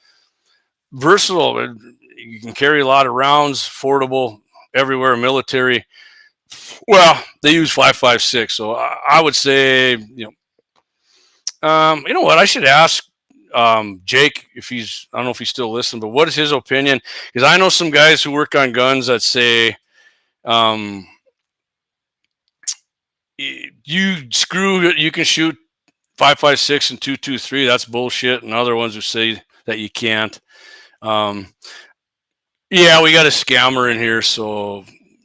versatile. You can carry a lot of rounds, affordable, everywhere, military. Well, they use 5.56, so I would say, you know what? I should ask Jake I don't know if he's still listening, but what is his opinion? Because I know some guys who work on guns that say, you can shoot 5.56 and 223. That's bullshit. And other ones who say that you can't. Yeah, we got a scammer in here, so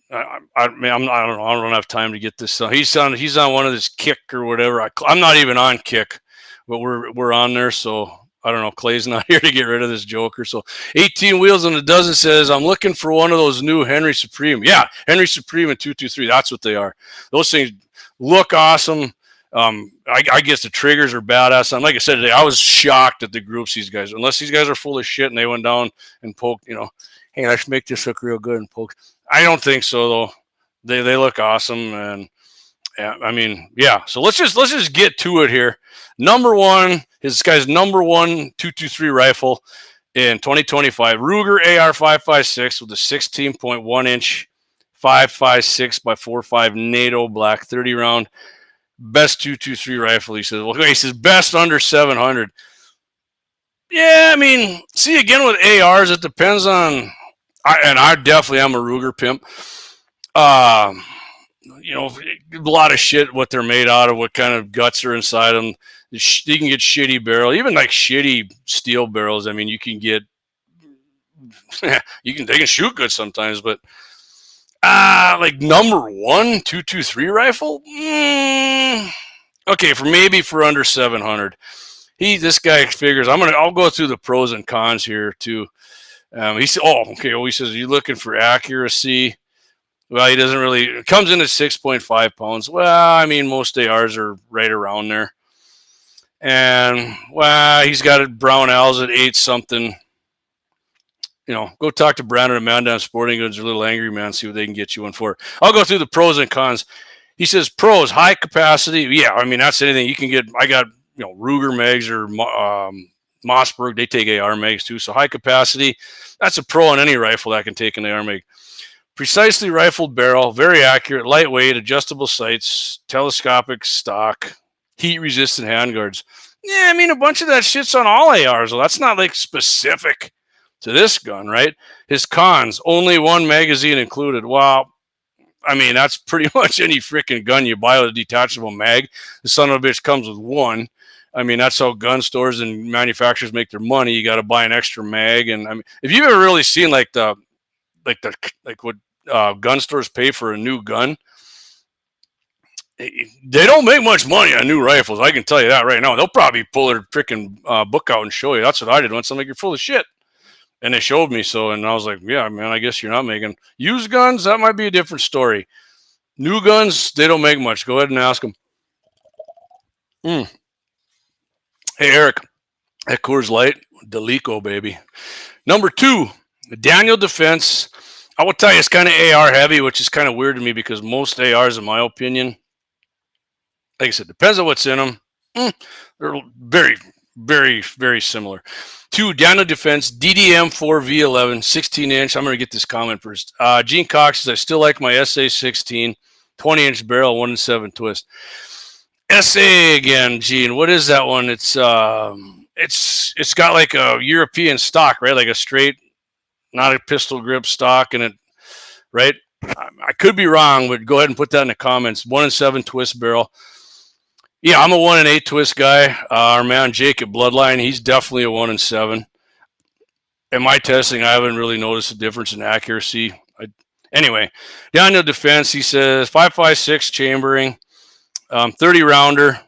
I don't have time to get this. He's on one of this Kick or whatever. I'm not even on Kick, but we're on there. So I don't know. Clay's not here to get rid of this joker. So 18 wheels and a dozen says, I'm looking for one of those new Henry Supreme. Yeah, Henry Supreme and 223. That's what they are. Those things look awesome. I guess the triggers are badass. And like I said today, I was shocked at the groups these guys, unless these guys are full of shit and they went down and poked, hey, let's make this look real good and poke. I don't think so though. They look awesome. And yeah, I mean, yeah. So let's just get to it here. Number one, this guy's number one 223 rifle in 2025, Ruger AR 5.56 with a 16.1 inch 5.56 by 4.5 NATO black 30 round. Best 223 rifle, he says. Well, he says best under 700. Yeah, I mean, see, again with ARs, it depends on. I definitely am a Ruger pimp. A lot of shit what they're made out of, what kind of guts are inside them. You can get shitty barrel, even like shitty steel barrels. I mean, you can get. They can shoot good sometimes, but. Like number one 223 rifle. Okay, for under 700. This guy figures I'll go through the pros and cons here too. He said, he says, are you looking for accuracy? Well, he doesn't really. It comes in at 6.5 pounds. Well, I mean, most ARs are right around there. And he's got a Brown Owls at 8 something. Go talk to Brandon and Mandan Sporting Goods or Little Angry Man, see what they can get you one for. I'll go through the pros and cons. He says pros, high capacity. Yeah, I mean, that's anything you can get. I got, Ruger mags or Mossberg. They take AR mags too. So high capacity, that's a pro on any rifle that can take an AR mag. Precisely rifled barrel, very accurate, lightweight, adjustable sights, telescopic stock, heat resistant handguards. Yeah, I mean, a bunch of that shit's on all ARs. Well, that's not like specific to this gun, right? His cons, only one magazine included. Well, I mean, that's pretty much any freaking gun you buy with a detachable mag. The son of a bitch comes with one. I mean, that's how gun stores and manufacturers make their money. You got to buy an extra mag. And I mean, if you've ever really seen like what gun stores pay for a new gun, they don't make much money on new rifles. I can tell you that right now. They'll probably pull their freaking book out and show you. That's what I did once. I'm like, you're full of shit. And they showed me so, and I was like, yeah, man, I guess you're not making used guns. That might be a different story. New guns, they don't make much. Go ahead and ask them. Hey, Eric, that Coors Light, Delico, baby. Number 2, Daniel Defense. I will tell you, it's kind of AR heavy, which is kind of weird to me because most ARs, in my opinion, like I said, depends on what's in them. They're very, very, very similar. 2, Daniel Defense, DDM 4V11, 16-inch. I'm going to get this comment first. Gene Cox says, I still like my SA16, 20-inch barrel, 1-7 twist. SA again, Gene. What is that one? It's got like a European stock, right? Like a straight, not a pistol grip stock, and it, right? I could be wrong, but go ahead and put that in the comments. 1-7 twist barrel. Yeah, I'm a 1-8 twist guy. Our man Jake at Bloodline, he's definitely a 1-7. In my testing, I haven't really noticed a difference in accuracy. Anyway, Daniel Defense, he says 5.56 chambering, 30 rounder.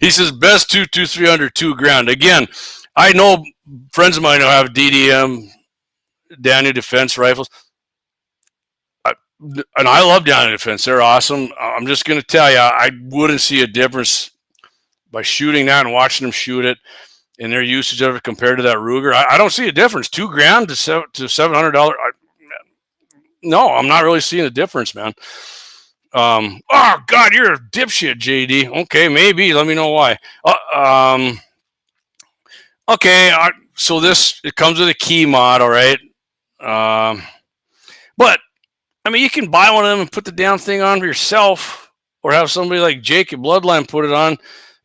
He says best 223 under $2,000. Again, I know friends of mine who have DDM Daniel Defense rifles. And I love Daniel Defense. They're awesome. I'm just going to tell you, I wouldn't see a difference by shooting that and watching them shoot it and their usage of it compared to that Ruger. I don't see a difference. $2,000 to $700. No, I'm not really seeing a difference, man. Oh God, you're a dipshit, JD. Okay, maybe. Let me know why. Okay, so it comes with a key mod, all right. But I mean, you can buy one of them and put the damn thing on yourself, or have somebody like Jake at Bloodline put it on,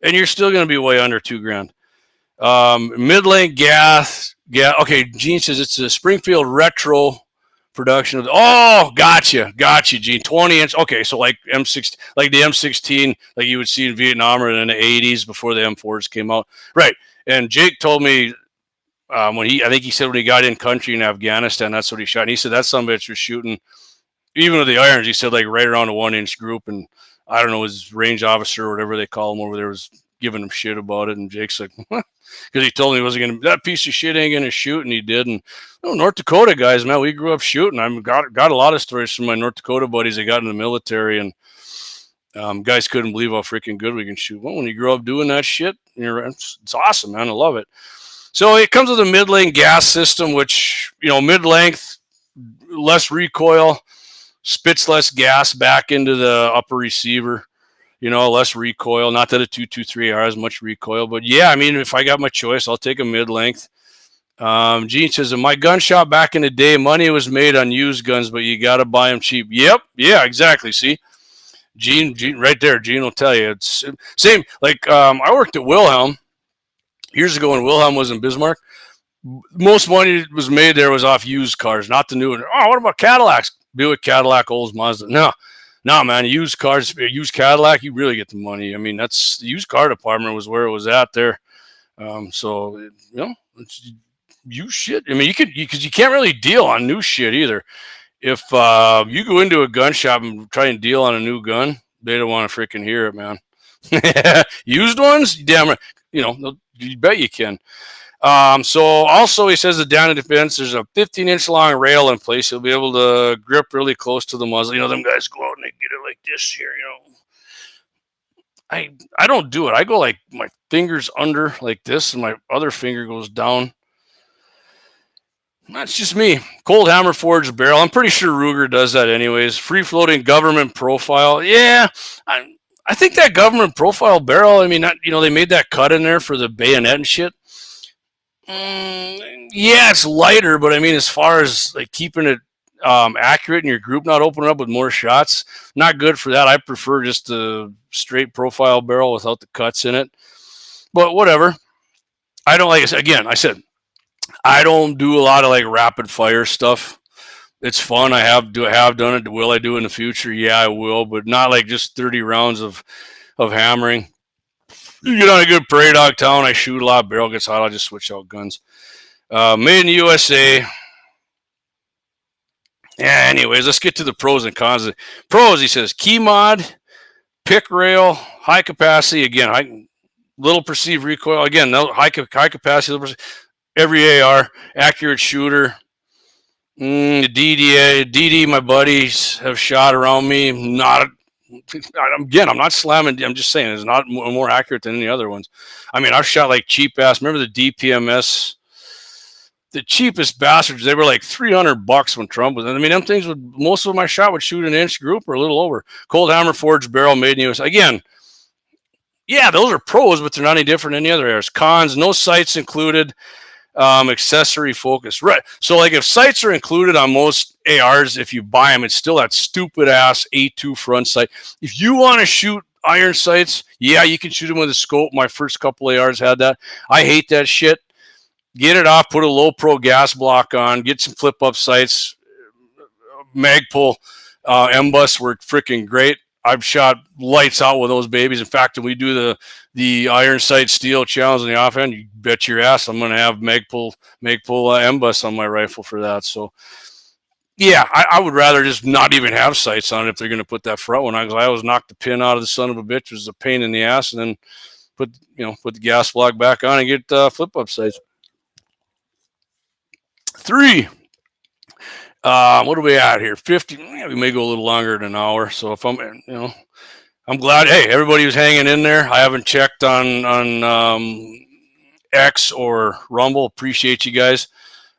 and you're still going to be way under $2,000. Mid-length gas. Yeah. Okay. Gene says it's a Springfield retro production of. Oh, gotcha, Gene. 20-inch. Okay, so like M6, like the M16, like you would see in Vietnam or in the 80s before the M4s came out, right? And Jake told me I think he said when he got in country in Afghanistan, that's what he shot. And he said that son of a bitch was shooting, even with the irons. He said like right around a 1-inch group, and I don't know, his range officer or whatever they call him over there was giving him shit about it. And Jake's like, because he told me he wasn't going to, that piece of shit ain't going to shoot, and he did. And North Dakota guys, man, we grew up shooting. I've got a lot of stories from my North Dakota buddies that got in the military, and guys couldn't believe how freaking good we can shoot. Well, when you grow up doing that shit, it's awesome, man. I love it. So it comes with a mid-length gas system, which, mid-length, less recoil, spits less gas back into the upper receiver, less recoil. Not that a 223R has much recoil, but yeah, I mean, if I got my choice, I'll take a mid-length. Gene says, in my gun shop back in the day, money was made on used guns, but you got to buy them cheap. Yep. Yeah, exactly. See, Gene right there. Gene will tell you. It's same. Like, I worked at Wilhelm years ago when Wilhelm was in Bismarck. Most money that was made there was off used cars, not the new one. Oh, what about Cadillacs? Buick, Cadillac, Olds, Mazda. No, man. Used cars, used Cadillac, you really get the money. I mean, that's the used car department was where it was at there. So it's used shit. I mean, because you can't really deal on new shit either. If you go into a gun shop and try and deal on a new gun, they don't want to freaking hear it, man. Used ones, damn right. You bet you can. So also he says the down in defense, there's a 15-inch long rail in place. You'll be able to grip really close to the muzzle. Them guys go out and they get it like this here, I don't do it. I go like my fingers under like this, and my other finger goes down. That's just me. Cold hammer forged barrel. I'm pretty sure Ruger does that anyways. Free floating government profile. Yeah, I think that government profile barrel, I mean, they made that cut in there for the bayonet and shit. Yeah, it's lighter, but I mean, as far as like keeping it accurate in your group, not opening up with more shots, not good for that. I prefer just the straight profile barrel without the cuts in it. But whatever. I don't like. Again, I said I don't do a lot of like rapid fire stuff. It's fun. I have done it. Will I do it in the future? Yeah, I will, but not like just 30 rounds of hammering. You get on a good prairie dog town, I shoot a lot. Barrel gets hot, I'll just switch out guns. Made in the USA. Yeah, anyways, let's get to the pros and cons. Pros, he says, key mod, pick rail, high capacity. Again, little perceived recoil. Again, high capacity, every AR, accurate shooter. DD, my buddies have shot around me. I'm not slamming. I'm just saying it's not more accurate than any other ones. I mean, I've shot like cheap ass. Remember the DPMS? The cheapest bastards. They were like $300 when Trump was. I mean, them things most of my shot would shoot an inch group or a little over. Cold hammer forged barrel made in US. Again, Yeah, those are pros, but they're not any different than the other ARs. Cons, no sights included, accessory focus. Right. So like if sights are included on most ARs, if you buy them, it's still that stupid ass A2 front sight. If you want to shoot iron sights, yeah, you can shoot them with a scope. My first couple ARs had that. I hate that shit. Get it off, put a low pro gas block on, get some flip up sights. Magpul M-Bus were freaking great. I've shot lights out with those babies. In fact, when we do the iron sight steel challenge on the offhand, you bet your ass I'm going to have Magpul M-Bus on my rifle for that. So, yeah, I would rather just not even have sights on it if they're going to put that front one on, because I always knock the pin out of the son of a bitch, which is a pain in the ass, and then put the gas block back on and get flip up sights. 3. What are we at here? 50. We may go a little longer than an hour. So if I'm glad. Hey, everybody was hanging in there. I haven't checked on X or Rumble. Appreciate you guys.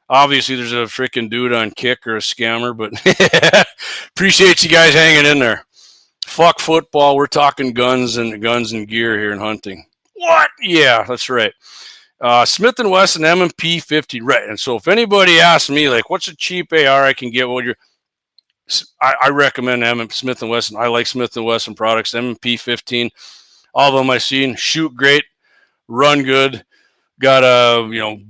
Obviously, there's a freaking dude on Kick or a scammer, but appreciate you guys hanging in there. Fuck football. We're talking guns and gear here in hunting. What? Yeah, that's right. Smith & Wesson M&P 50, right? And so if anybody asks me, like, what's a cheap AR I can get? I recommend Smith & Wesson. I like Smith & Wesson products. M&P 15, all of them I've seen, shoot great, run good. Got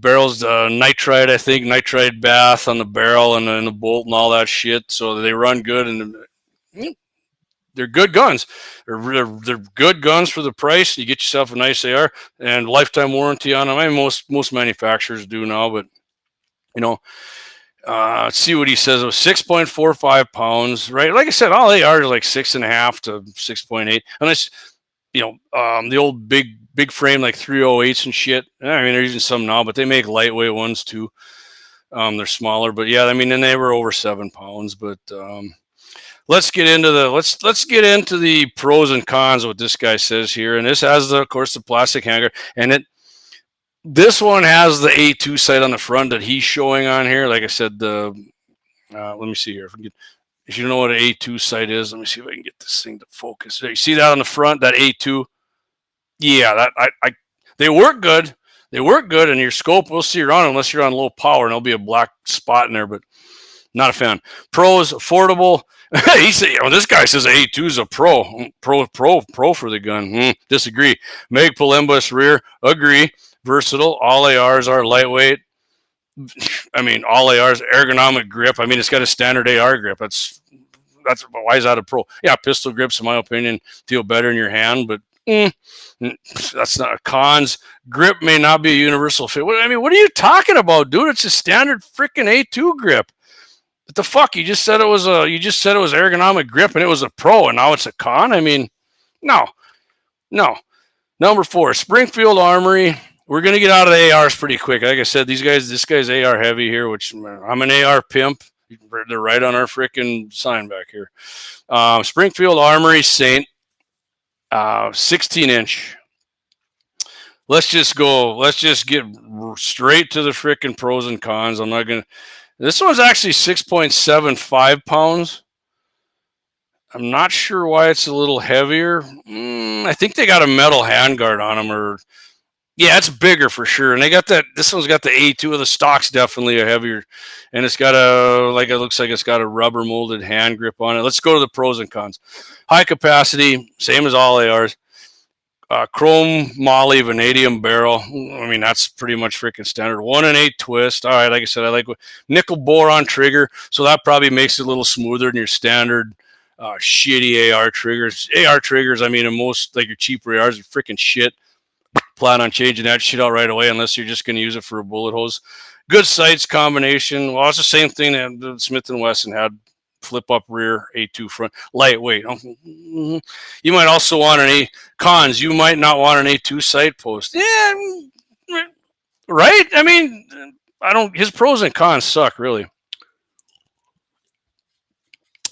barrels, nitride, I think, nitride bath on the barrel and the bolt and all that shit. So they run good, and they're good guns. They're good guns for the price. You get yourself a nice AR and lifetime warranty on them. I mean, most manufacturers do now, but let's see what he says. It was 6.45 pounds, right? Like I said, all ARs are like 6.5 to 6.8. Unless the old big frame like 308s and shit. I mean, there's even some now, but they make lightweight ones too. They're smaller, but yeah, I mean, and they were over 7 pounds, but. Let's get into the pros and cons of what this guy says here. And this has of course the plastic hanger, and this one has the A2 sight on the front that he's showing on here. Like I said, let me see here. If you don't know what an A2 sight is, let me see if I can get this thing to focus. You see that on the front, that A2? Yeah, they work good. They work good, and your scope will see around unless you're on low power, and there'll be a black spot in there, but not a fan. Pros, affordable. He said, this guy says A2 is a pro for the gun. Disagree. Magpul M-Bus rear, agree. Versatile. All ARs are lightweight. I mean, all ARs ergonomic grip. I mean, it's got a standard AR grip. That's why is that a pro? Yeah, pistol grips, in my opinion, feel better in your hand, but that's not a cons. Grip may not be a universal fit. I mean, what are you talking about, dude? It's a standard freaking A2 grip. What the fuck? You just said it was ergonomic grip and it was a pro, and now it's a con? I mean, no. Number 4, Springfield Armory. We're gonna get out of the ARs pretty quick. Like I said, this guy's AR heavy here, which I'm an AR pimp. They're right on our freaking sign back here. Springfield Armory Saint, 16-inch. Let's just get straight to the freaking pros and cons. I'm not gonna. This one's actually 6.75 pounds. I'm not sure why it's a little heavier. I think they got a metal handguard on them, yeah, it's bigger for sure. And they got that. This one's got the A2 of the stock's definitely a heavier, and it's got it looks like it's got a rubber molded hand grip on it. Let's go to the pros and cons. High capacity, same as all ARs. Chrome moly vanadium barrel. I mean, that's pretty much freaking standard. 1-8 twist. All right, like I said, I like nickel boron trigger, so that probably makes it a little smoother than your standard shitty AR triggers. AR triggers, I mean, in most like your cheaper ARs are freaking shit. Plan on changing that shit out right away unless you're just going to use it for a bullet hose. Good sights combination. Well, it's the same thing that Smith & Wesson had. Flip up rear, A2 front, lightweight. You might also want cons. You might not want an A2 sight post. Yeah, right? I mean, his pros and cons suck, really.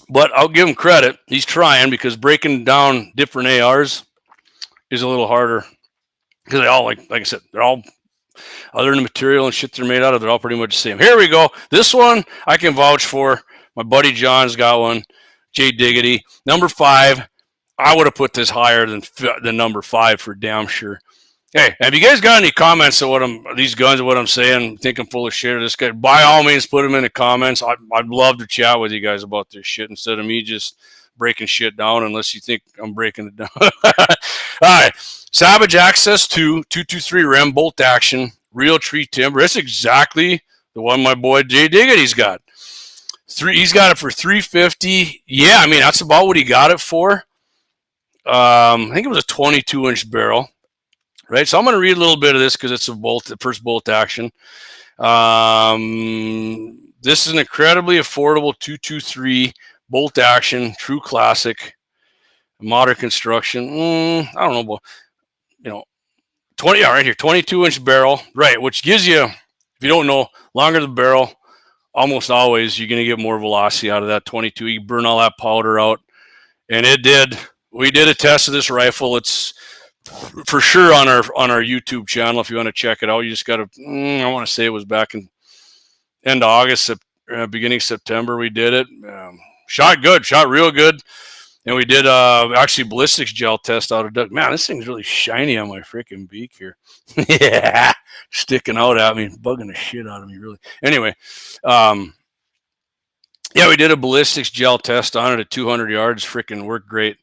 But I'll give him credit. He's trying, because breaking down different ARs is a little harder. Because they all, like I said, they're all, other than the material and shit they're made out of, they're all pretty much the same. Here we go. This one I can vouch for. My buddy John's got one. Jay Diggity. Number 5, I would have put this higher than number 5 for damn sure. Hey, have you guys got any comments on these guns, what I'm saying? Think I'm full of shit or this guy? By all means, put them in the comments. I'd love to chat with you guys about this shit instead of me just breaking shit down, unless you think I'm breaking it down. All right. Savage Access 2, 223 Rem bolt action, real tree timber. It's exactly the one my boy Jay Diggity's got. He's got it for $350. Yeah, I mean, that's about what he got it for. I think it was a 22-inch barrel. Right, so I'm going to read a little bit of this because it's the first bolt action. This is an incredibly affordable 223 bolt action, true classic, modern construction. I don't know, 20. Yeah, right here, 22-inch barrel. Right, which gives you, if you don't know, longer the barrel, almost always you're going to get more velocity out of that 22. You burn all that powder out, and it did. We did a test of this rifle. It's for sure on our YouTube channel. If you want to check it out, you just got to, I want to say it was back in end of August, beginning of September, we did it. Shot real good. And we did actually ballistics gel test out of Duck. Man, this thing's really shiny on my freaking beak here. Yeah, sticking out at me, bugging the shit out of me, really. Anyway, yeah, we did a ballistics gel test on it at 200 yards. Freaking worked great.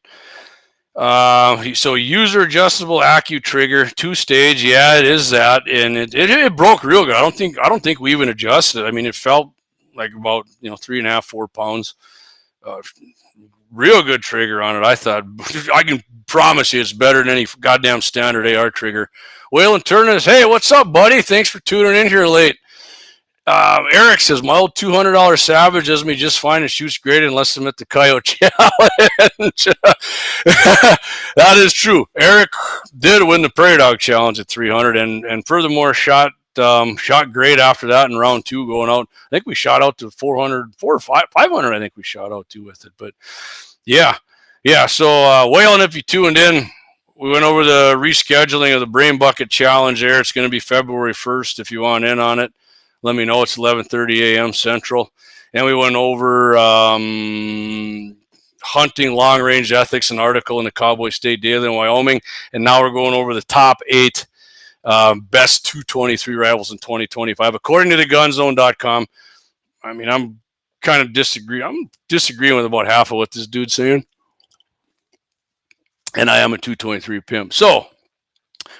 So user adjustable Accu trigger, 2-stage. Yeah, it is that, and it broke real good. I don't think we even adjusted. I mean, it felt like about 3.5, 4 pounds. Real good trigger on it. I thought, I can promise you, it's better than any goddamn standard AR trigger. Waylon Turner says, hey, what's up, buddy? Thanks for tuning in here late. Eric says, my old $200 Savage does me just fine and shoots great unless I'm at the Coyote Challenge. That is true. Eric did win the Prairie Dog Challenge at 300 and furthermore shot great after that in round 2 going out. I think we shot out to 500, I think we shot out to with it. But yeah. So Waylon, if you tuned in, we went over the rescheduling of the Brain Bucket Challenge there. It's going to be February 1st if you want in on it. Let me know. It's 11:30 a.m. Central. And we went over hunting long-range ethics, an article in the Cowboy State Daily in Wyoming. And now we're going over the top 8 best 223 rifles in 2025, according to thegunzone.com. I mean, I'm disagreeing with about half of what this dude's saying. And I am a 223 pimp. So,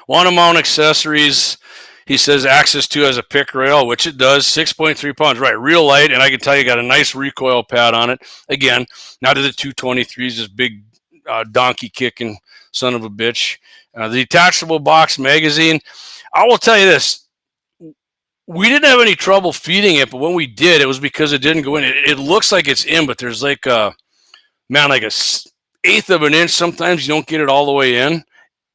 want to mount accessories. He says Access 2 has a pick rail, which it does, 6.3 pounds. Right, real light, and I can tell you got a nice recoil pad on it. Again, not to the 223s, this big donkey kicking son of a bitch. The detachable box magazine, I will tell you this. We didn't have any trouble feeding it, but when we did, it was because it didn't go in. It looks like it's in, but there's like a 1/8 of an inch. Sometimes you don't get it all the way in,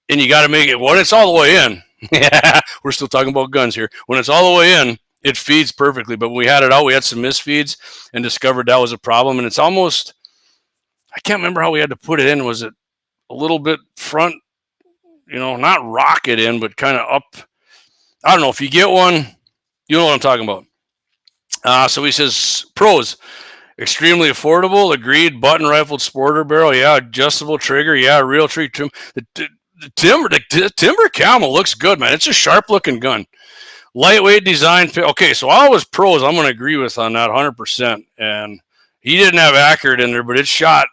and you got to make it, when it's all the way in, yeah, we're still talking about guns here. When it's all the way in, it feeds perfectly. But when we had it out, we had some misfeeds and discovered that was a problem. And it's almost, I can't remember how we had to put it in. Was it a little bit front, not rocket in, but kind of up? I don't know. If you get one, you know what I'm talking about. So he says, pros, extremely affordable, agreed, button rifled sporter barrel, yeah, adjustable trigger, yeah, real tree trim. The timber camel looks good, man. It's a sharp looking gun. Lightweight design. Okay, so all his pros I'm going to agree with on that 100%. And he didn't have accurate in there, but it shot.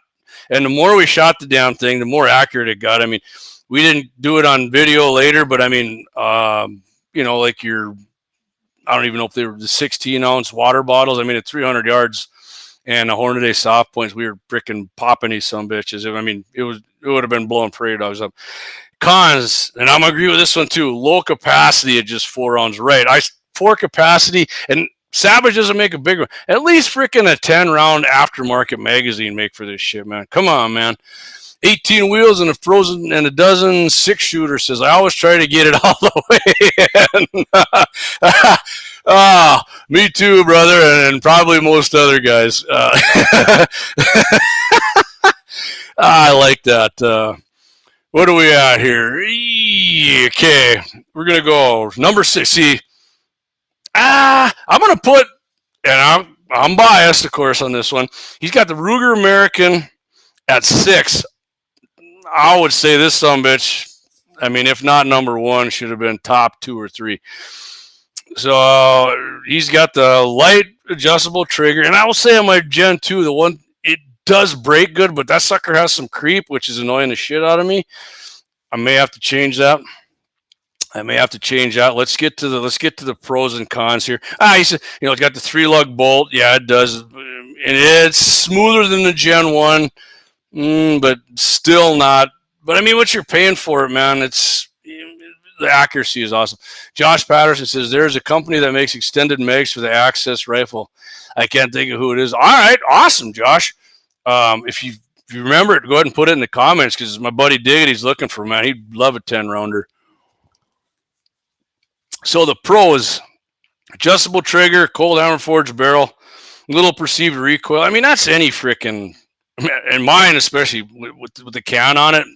And the more we shot the damn thing, the more accurate it got. I mean, we didn't do it on video later, but I mean, like I don't even know if they were the 16-ounce water bottles. I mean, at 300 yards and a Hornady soft points, we were freaking popping these some bitches. I mean, it would have been blowing prairie dogs up. Cons, and I'm going to agree with this one too, low capacity at just 4 rounds. Right, 4 capacity, and Savage doesn't make a big one. At least freaking a 10-round aftermarket magazine make for this shit, man. Come on, man. 18 wheels and a frozen and a dozen 6-shooter, says, I always try to get it all the way in. Me too, brother, and probably most other guys. I like that. What do we at here? Okay, we're going to go number 6. See, I'm going to put, and I'm biased, of course, on this one. He's got the Ruger American at 6. I would say this sumbitch, I mean, if not number one, should have been top 2 or 3. So he's got the light adjustable trigger. And I will say on my Gen 2, the one, it does break good, but that sucker has some creep, which is annoying the shit out of me. I may have to change that. Let's get to the pros and cons here. He said, it's got the 3-lug bolt. Yeah, it does. And it's smoother than the Gen 1, but still not. But I mean, what you're paying for it, man, the accuracy is awesome. Josh Patterson says, there's a company that makes extended mags for the Access rifle. I can't think of who it is. All right, awesome, Josh. If you remember it, go ahead and put it in the comments, because my buddy Diggity's looking for, man. He'd love a 10-rounder. So the pros, adjustable trigger, cold hammer forged barrel, little perceived recoil. I mean, that's any freaking, and mine especially with the can on it.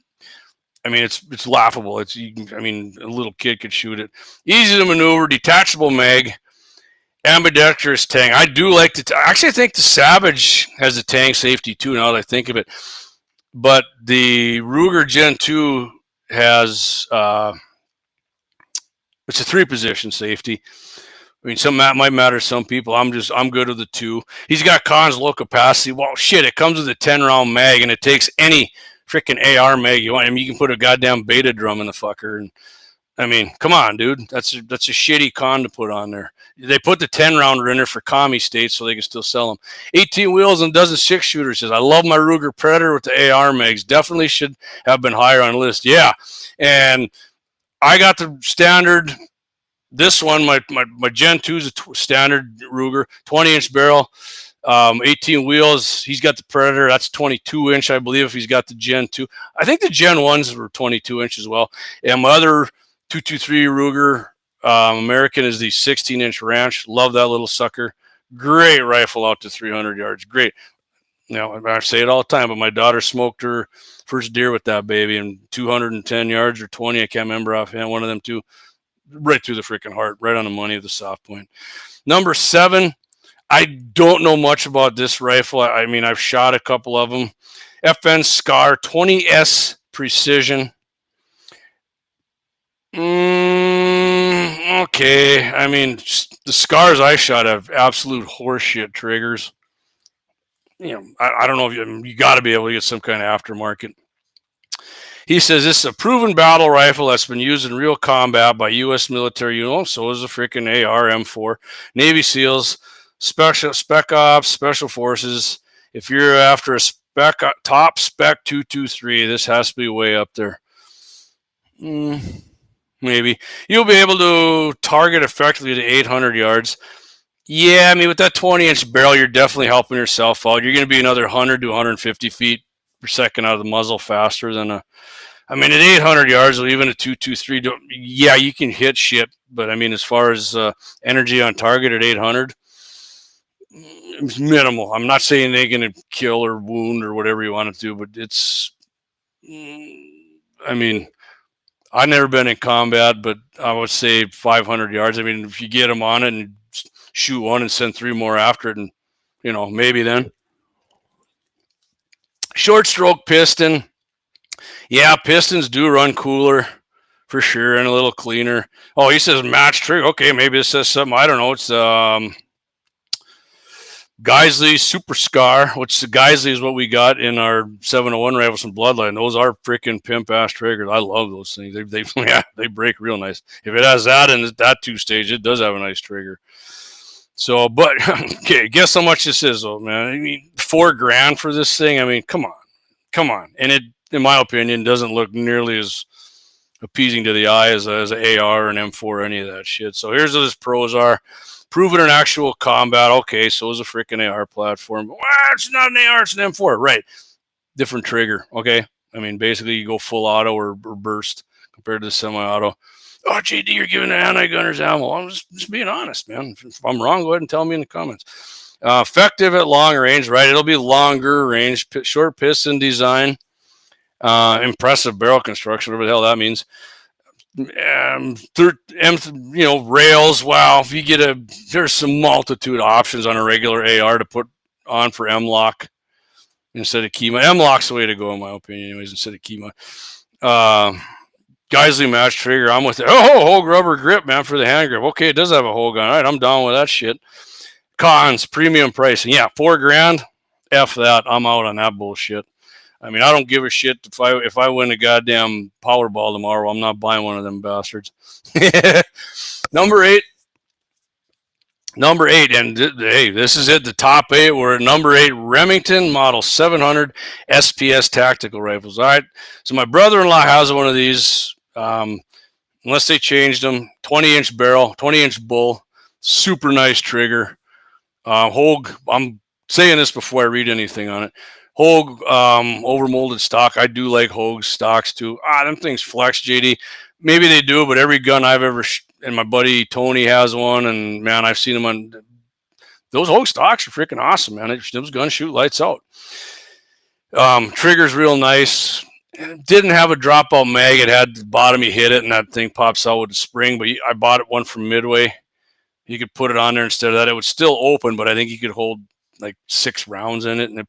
I mean, it's laughable. A little kid could shoot it. Easy to maneuver, detachable mag, ambidextrous tang. I do like actually, I think the Savage has a tang safety too, now that I think of it. But the Ruger Gen 2 has, it's a 3-position safety. I mean, that might matter to some people. I'm good with the 2. He's got cons, low capacity. Well, shit, it comes with a 10-round mag, and it takes any freaking AR mag you want. I mean, you can put a goddamn beta drum in the fucker. And I mean, come on, dude. That's a shitty con to put on there. They put the 10-rounder in there for commie states so they can still sell them. 18 wheels and dozen 6-shooter says, I love my Ruger Predator with the AR mags. Definitely should have been higher on the list. Yeah, and I got the standard. This one, my Gen 2 is a standard Ruger, 20-inch barrel, 18 wheels. He's got the Predator. That's 22-inch, I believe, if he's got the Gen 2. I think the Gen 1s were 22-inch as well. And my other 223 Ruger American is the 16-inch Ranch. Love that little sucker. Great rifle out to 300 yards. Great. I say it all the time, but my daughter smoked her first deer with that baby, and 210 yards or 20, I can't remember offhand, one of them two, right through the freaking heart, right on the money of the soft point. Number 7, I don't know much about this rifle. I mean, I've shot a couple of them. FN Scar 20S Precision. Okay. I mean, the Scars I shot have absolute horseshit triggers. I don't know if you got to be able to get some kind of aftermarket. He says this is a proven battle rifle that's been used in real combat by U.S. military units. So is the freaking AR M4, Navy SEALs, Spec Ops, Special Forces. If you're after a top spec 223, this has to be way up there. Maybe you'll be able to target effectively to 800 yards. Yeah, I mean, with that 20-inch barrel, you're definitely helping yourself out. You're going to be another 100 to 150 feet per second out of the muzzle faster than at 800 yards, or even a 223, yeah, you can hit shit. But I mean, as far as energy on target at 800, it's minimal. I'm not saying they're going to kill or wound or whatever you want to do, but it's, I mean, I've never been in combat, but I would say 500 yards. I mean, if you get them on it and shoot one and send 3 more after it, and maybe then. Short stroke piston. Yeah, pistons do run cooler for sure and a little cleaner. Oh, he says match trigger. Okay, maybe it says something. I don't know. It's Geisley Super Scar, which the Geisley is what we got in our 701 rifles from Bloodline. Those are freaking pimp ass triggers. I love those things. They break real nice. If it has that in that 2-stage, it does have a nice trigger. So, but okay, guess how much this is, though, man. I mean, $4,000 for this thing. I mean, come on. And it, in my opinion, doesn't look nearly as appeasing to the eye as an AR or an M4 or any of that shit. So here's what his pros are. Proven in actual combat. Okay, so is a freaking AR platform. Well, it's not an AR, it's an M4. Right. Different trigger. Okay. I mean, basically you go full auto or burst compared to the semi-auto. Oh, JD, you're giving the anti-gunners ammo. I'm just being honest, man. If I'm wrong, go ahead and tell me in the comments. Effective at long range, right? It'll be longer range. Short piston design. Impressive barrel construction, whatever the hell that means. Rails. Wow, if you get there's some multitude of options on a regular AR to put on for M-lock. instead of Kima. M-Lock's the way to go, in my opinion, anyways, instead of Kima. Geisley match trigger, I'm with it. Oh, Hogue rubber grip, man, for the hand grip. Okay, it does have a Hogue on. All right, I'm down with that shit. Cons, premium pricing. Yeah, $4,000. F that. I'm out on that bullshit. I mean, I don't give a shit if I win a goddamn Powerball tomorrow. I'm not buying one of them bastards. Number eight, and hey, this is it. The top 8 were number 8 Remington Model 700 SPS tactical rifles. All right, so my brother-in-law has one of these. Unless they changed them, 20-inch barrel, 20-inch bull, super nice trigger. Hogue, I'm saying this before I read anything on it. Hogue overmolded stock. I do like Hogue stocks too. Them things flex, JD. Maybe they do, but every gun I've ever and my buddy Tony has one, and man, I've seen them on those Hogue stocks are freaking awesome, man. Those guns shoot lights out. Trigger's real nice. It didn't have a dropout mag. It had the bottom. You hit it, and that thing pops out with a spring. But I bought one from Midway. You could put it on there instead of that. It would still open, but I think you could hold like 6 rounds in it.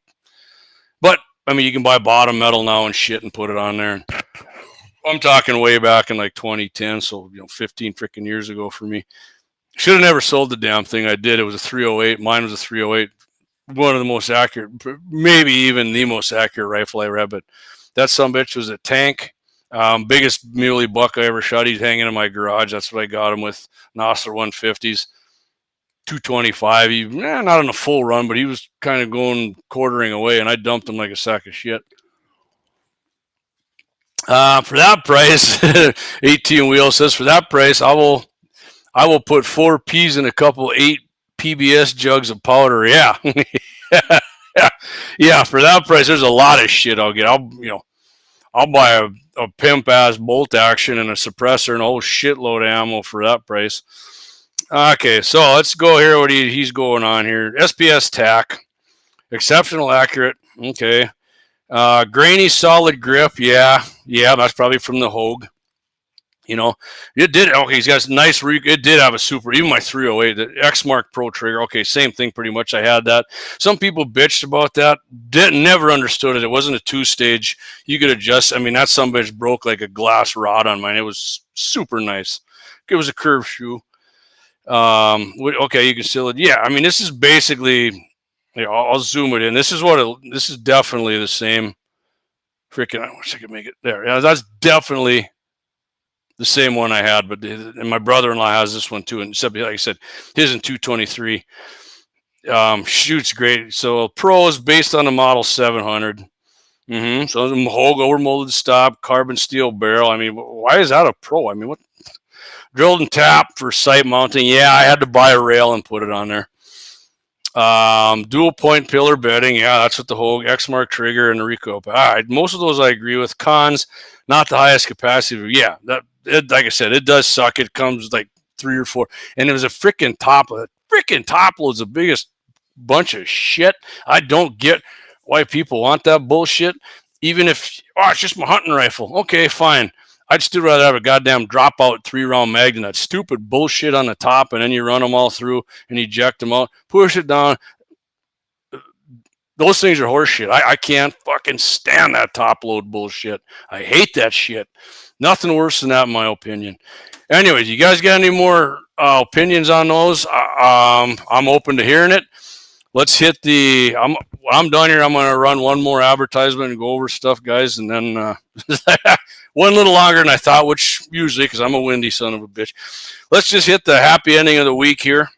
But I mean, you can buy bottom metal now and shit and put it on there. I'm talking way back in like 2010, so 15 freaking years ago for me. Should have never sold the damn thing. I did. It was a 308. Mine was a 308. One of the most accurate, maybe even the most accurate rifle I read. But that sumbitch was a tank. Biggest muley buck I ever shot. He's hanging in my garage. That's what I got him with. Nosler 150s. 225. Not on a full run, but he was kind of going quartering away, and I dumped him like a sack of shit. For that price, 18 wheel says, for that price, I will put 4 P's in a couple 8 PBS jugs of powder. Yeah. Yeah, for that price, there's a lot of shit I'll get. I'll buy a pimp ass bolt action and a suppressor and a whole shitload of ammo for that price. Okay, so let's go here. What he's going on here? SPS tack, exceptional accurate. Okay, grainy solid grip. Yeah, that's probably from the Hogue. It did. Okay, he's got a nice. It did have a super. Even my 308, the X Mark Pro trigger. Okay, same thing pretty much. I had that. Some people bitched about that. Never understood it. It wasn't a 2-stage. You could adjust. I mean, that sumbitch broke like a glass rod on mine. It was super nice. It was a curved shoe. Okay, you can still. Yeah, I mean, this is basically. I'll zoom it in. This is definitely the same. Freaking! I wish I could make it there. Yeah, that's definitely the same one I had, and my brother-in-law has this one too. And except, like I said, his in 223. Shoots great. So Pro is based on the Model 700. So Hogue overmolded stop, carbon steel barrel. I mean, why is that a Pro? I mean, what? Drilled and tapped for sight mounting. Yeah, I had to buy a rail and put it on there. Dual point pillar bedding. Yeah, that's what the Hogue X Mark trigger and the recoil. All right, most of those I agree with. Cons, not the highest capacity. Yeah, like I said, it does suck. It comes like 3 or 4, and it was a freaking top load. Top load's the biggest bunch of shit. I don't get why people want that bullshit. Even if it's just my hunting rifle. Okay, fine. I'd still rather have a goddamn dropout 3-round mag than that stupid bullshit on the top, and then you run them all through and eject them out, push it down. Those things are horseshit. I can't fucking stand that top load bullshit. I hate that shit. Nothing worse than that, in my opinion. Anyways, you guys got any more opinions on those? I'm open to hearing it. Let's hit I'm done here. I'm going to run one more advertisement and go over stuff, guys, and then one little longer than I thought, which usually, because I'm a windy son of a bitch. Let's just hit the happy ending of the week here.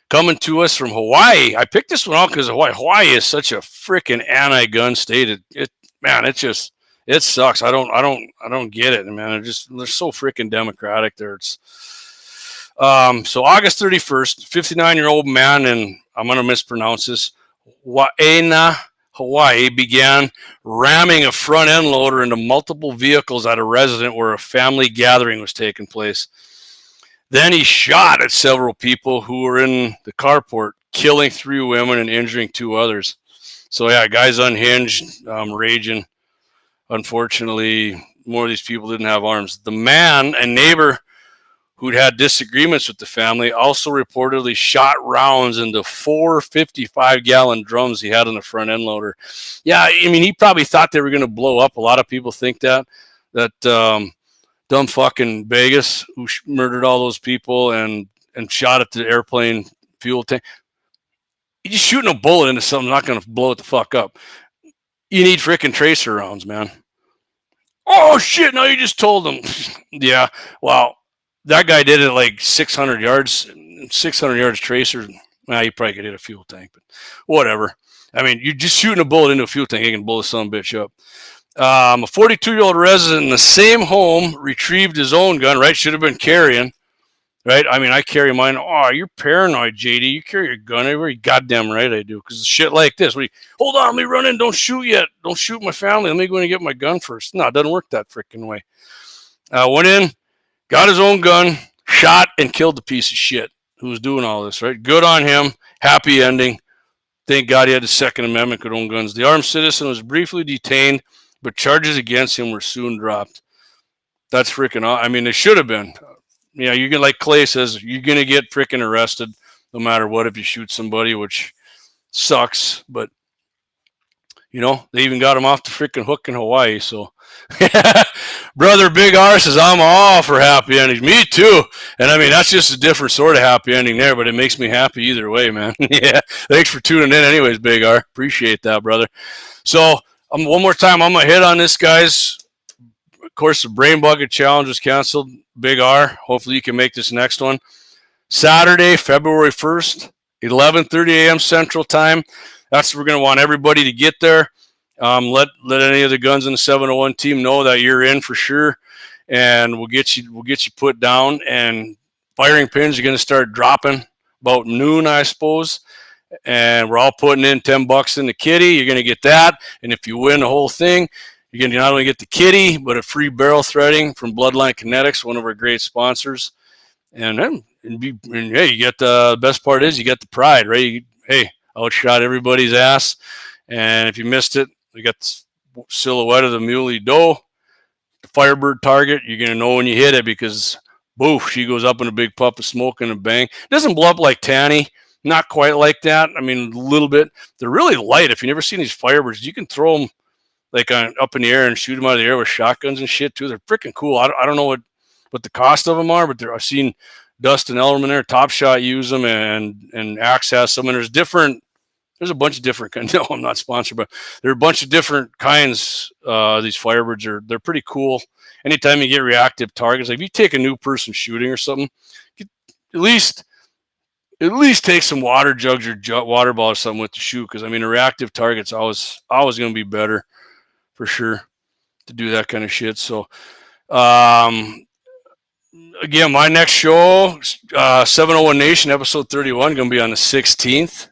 Coming to us from Hawaii. I picked this one out because Hawaii is such a freaking anti-gun state. It sucks. I don't get it, man. They're so freaking democratic there. So August 31st, 59-year-old man, and I'm going to mispronounce this, Waiana, Hawaii, began ramming a front end loader into multiple vehicles at a residence where a family gathering was taking place. Then he shot at several people who were in the carport, killing 3 women and injuring 2 others. So yeah, guy's unhinged, raging. Unfortunately, more of these people didn't have arms. The man, a neighbor who'd had disagreements with the family, also reportedly shot rounds into 4 55-gallon drums he had on the front end loader. Yeah, I mean, he probably thought they were going to blow up. A lot of people think that dumb fucking Vegas who murdered all those people and shot at the airplane fuel tank. You're just shooting a bullet into something not going to blow it the fuck up. You need freaking tracer rounds, man. Oh, shit, no, you just told them. Yeah, well, that guy did it like 600 yards tracer. Well, you probably could hit a fuel tank, but whatever. I mean, you're just shooting a bullet into a fuel tank, you can blow the son of a bitch up. A 42-year-old resident in the same home retrieved his own gun, right? Should have been carrying, right? I mean, I carry mine. Oh, you're paranoid, JD. You carry your gun everywhere. You goddamn right I do. Because shit like this, hold on, let me run in. Don't shoot yet. Don't shoot my family. Let me go in and get my gun first. No, it doesn't work that freaking way. Went in, got his own gun, shot, and killed the piece of shit who was doing all this, right? Good on him. Happy ending. Thank God he had the Second Amendment, could own guns. The armed citizen was briefly detained, but charges against him were soon dropped. That's freaking awesome. I mean, they should have been. Yeah, you can, like Clay says, you're going to get freaking arrested no matter what if you shoot somebody, which sucks. But, you know, they even got him off the freaking hook in Hawaii. So, Brother Big R says, I'm all for happy endings. Me too. And I mean, that's just a different sort of happy ending there, but it makes me happy either way, man. Yeah. Thanks for tuning in anyways, Big R. Appreciate that, brother. So, one more time, I'm going to hit on this, guys. Of course, the Brain Bucket Challenge was canceled. Big R, hopefully you can make this next one. Saturday, February 1st, 11:30 a.m. Central Time. That's where we're going to want everybody to get there. Let any of the Guns in the 701 team know that you're in for sure, and we'll get you put down. And firing pins are going to start dropping about noon, I suppose. And we're all putting in $10 in the kitty. You're going to get that, and if you win the whole thing, you're going to not only get the kitty, but a free barrel threading from Bloodline Kinetics, one of our great sponsors. And then, hey, you get the best part is you get the pride, right? Hey, outshot everybody's ass. And if you missed it, we got the silhouette of the Muley Doe, the Firebird target. You're going to know when you hit it because, boof, she goes up in a big puff of smoke and a bang. It doesn't blow up like Tanny. Not quite like that. I mean, a little bit. They're really light. If you've never seen these Firebirds, you can throw them like up in the air and shoot them out of the air with shotguns and shit too. They're freaking cool. I don't know what the cost of them are, but I've seen Dustin Ellerman there, Top Shot use them, and Axe has some. And there's a bunch of different kinds. No, I'm not sponsored, but there are a bunch of different kinds. These Firebirds they're pretty cool. Anytime you get reactive targets, like if you take a new person shooting or something, at least take some water jugs or water ball or something with the shoot, because I mean a reactive target's always going to be better for sure to do that kind of shit. So again, my next show, 701 Nation, episode 31, going to be on the 16th.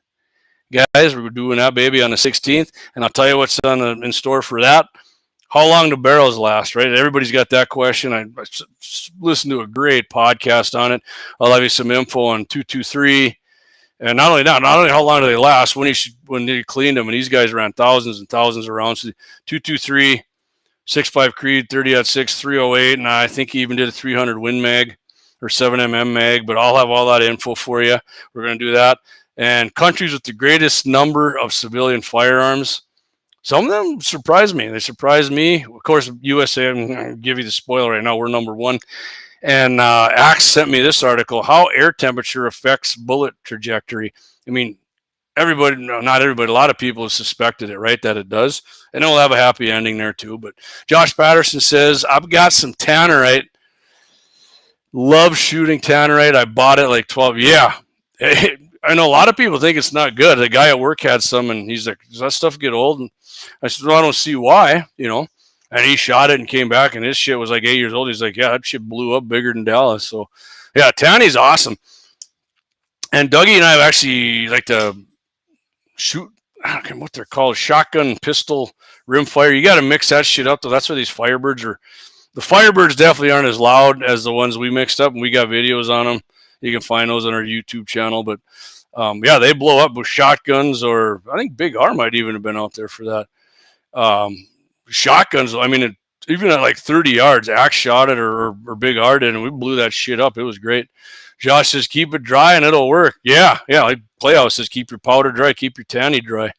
Guys, we're doing that baby on the 16th, and I'll tell you what's in store for that. How long do barrels last, right? Everybody's got that question. I listened to a great podcast on it. I'll have you some info on 223. And not only how long do they last, when they cleaned them, and these guys ran thousands and thousands of rounds. 223, 6.5 Creed, 30-6, 308, and I think he even did a 300 Win Mag or 7mm mag, but I'll have all that info for you. We're going to do that. And countries with the greatest number of civilian firearms. Some of them surprised me. They surprised me. Of course, USA, I'm going to give you the spoiler right now. We're number one. And Axe sent me this article, How Air Temperature Affects Bullet Trajectory. I mean, not everybody, a lot of people have suspected it, right, that it does. And it'll have a happy ending there too. But Josh Patterson says, I've got some tannerite. Love shooting tannerite. I bought it like 12. Yeah. I know a lot of people think it's not good. The guy at work had some, and he's like, does that stuff get old? And I said, well, I don't see why, you know. And he shot it and came back, and his shit was like 8 years old. He's like, yeah, that shit blew up bigger than Dallas. So, yeah, Tanny's awesome. And Dougie and I have actually like to shoot, I don't know what they're called, shotgun, pistol, rimfire. You got to mix that shit up, though. That's where these Firebirds are. The Firebirds definitely aren't as loud as the ones we mixed up, and we got videos on them. You can find those on our YouTube channel. But, yeah, they blow up with shotguns, or I think Big R might even have been out there for that. Shotguns, I mean, even at like 30 yards, Axe shot it or Big R did, and we blew that shit up. It was great. Josh says, keep it dry and it'll work. Yeah. Like Playhouse says, keep your powder dry, keep your tanny dry.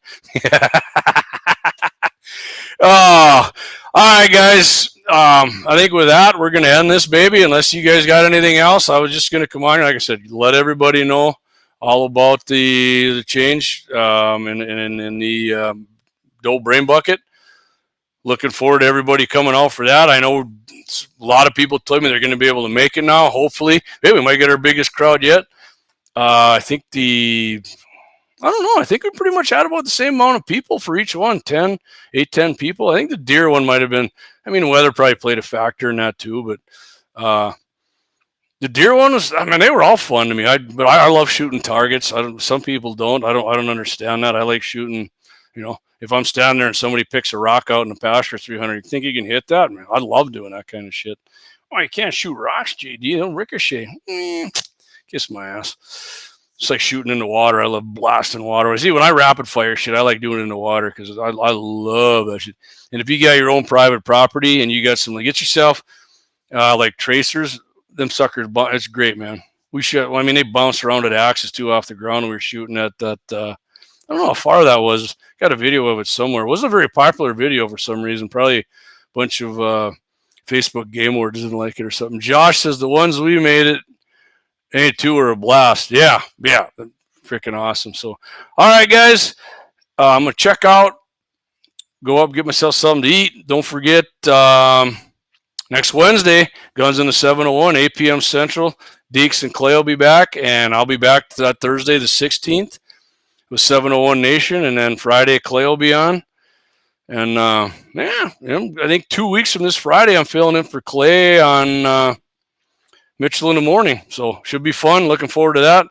Oh, all right, guys. I think with that, we're going to end this baby, unless you guys got anything else. I was just going to come on, like I said, let everybody know all about the change in the dough brain bucket. Looking forward to everybody coming out for that. I know a lot of people told me they're going to be able to make it now. Hopefully, maybe we might get our biggest crowd yet. I think I don't know. I think we pretty much had about the same amount of people for each one, 10 people. I think the deer one might have been, I mean, weather probably played a factor in that too, but the deer one was, I mean, they were all fun to me. But I love shooting targets. Some people don't. I don't understand that. I like shooting, if I'm standing there and somebody picks a rock out in the pasture 300, you think you can hit that? Man, I love doing that kind of shit. Oh, you can't shoot rocks, JD. They'll ricochet. Kiss my ass. It's like shooting in the water. I love blasting water. See, when I rapid fire shit, I like doing it in the water because I love that shit. And if you got your own private property and you got some, get yourself like tracers, them suckers, it's great, man. We shot, well, I mean, they bounced around at axes too off the ground. We were shooting at that. I don't know how far that was. Got a video of it somewhere. It wasn't a very popular video for some reason. Probably a bunch of Facebook game wardens didn't like it or something. Josh says the ones we made it, A2 were a blast. Yeah, freaking awesome. So, all right, guys, I'm going to check out, go up, get myself something to eat. Don't forget, next Wednesday, Guns in the 701, 8 p.m. Central. Deeks and Clay will be back, and I'll be back that Thursday the 16th with 701 Nation, and then Friday, Clay will be on. And, I think 2 weeks from this Friday, I'm filling in for Clay on Mitchell in the morning. So should be fun. Looking forward to that.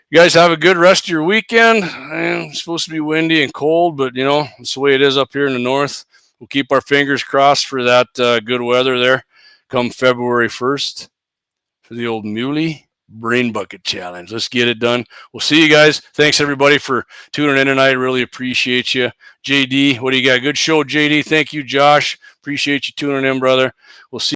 You guys have a good rest of your weekend. It's supposed to be windy and cold, but, it's the way it is up here in the north. We'll keep our fingers crossed for that good weather there come February 1st for the old Muley Brain Bucket Challenge. Let's get it done. We'll see you guys. Thanks, everybody, for tuning in tonight. Really appreciate you. JD, what do you got? Good show, JD. Thank you, Josh. Appreciate you tuning in, brother. We'll see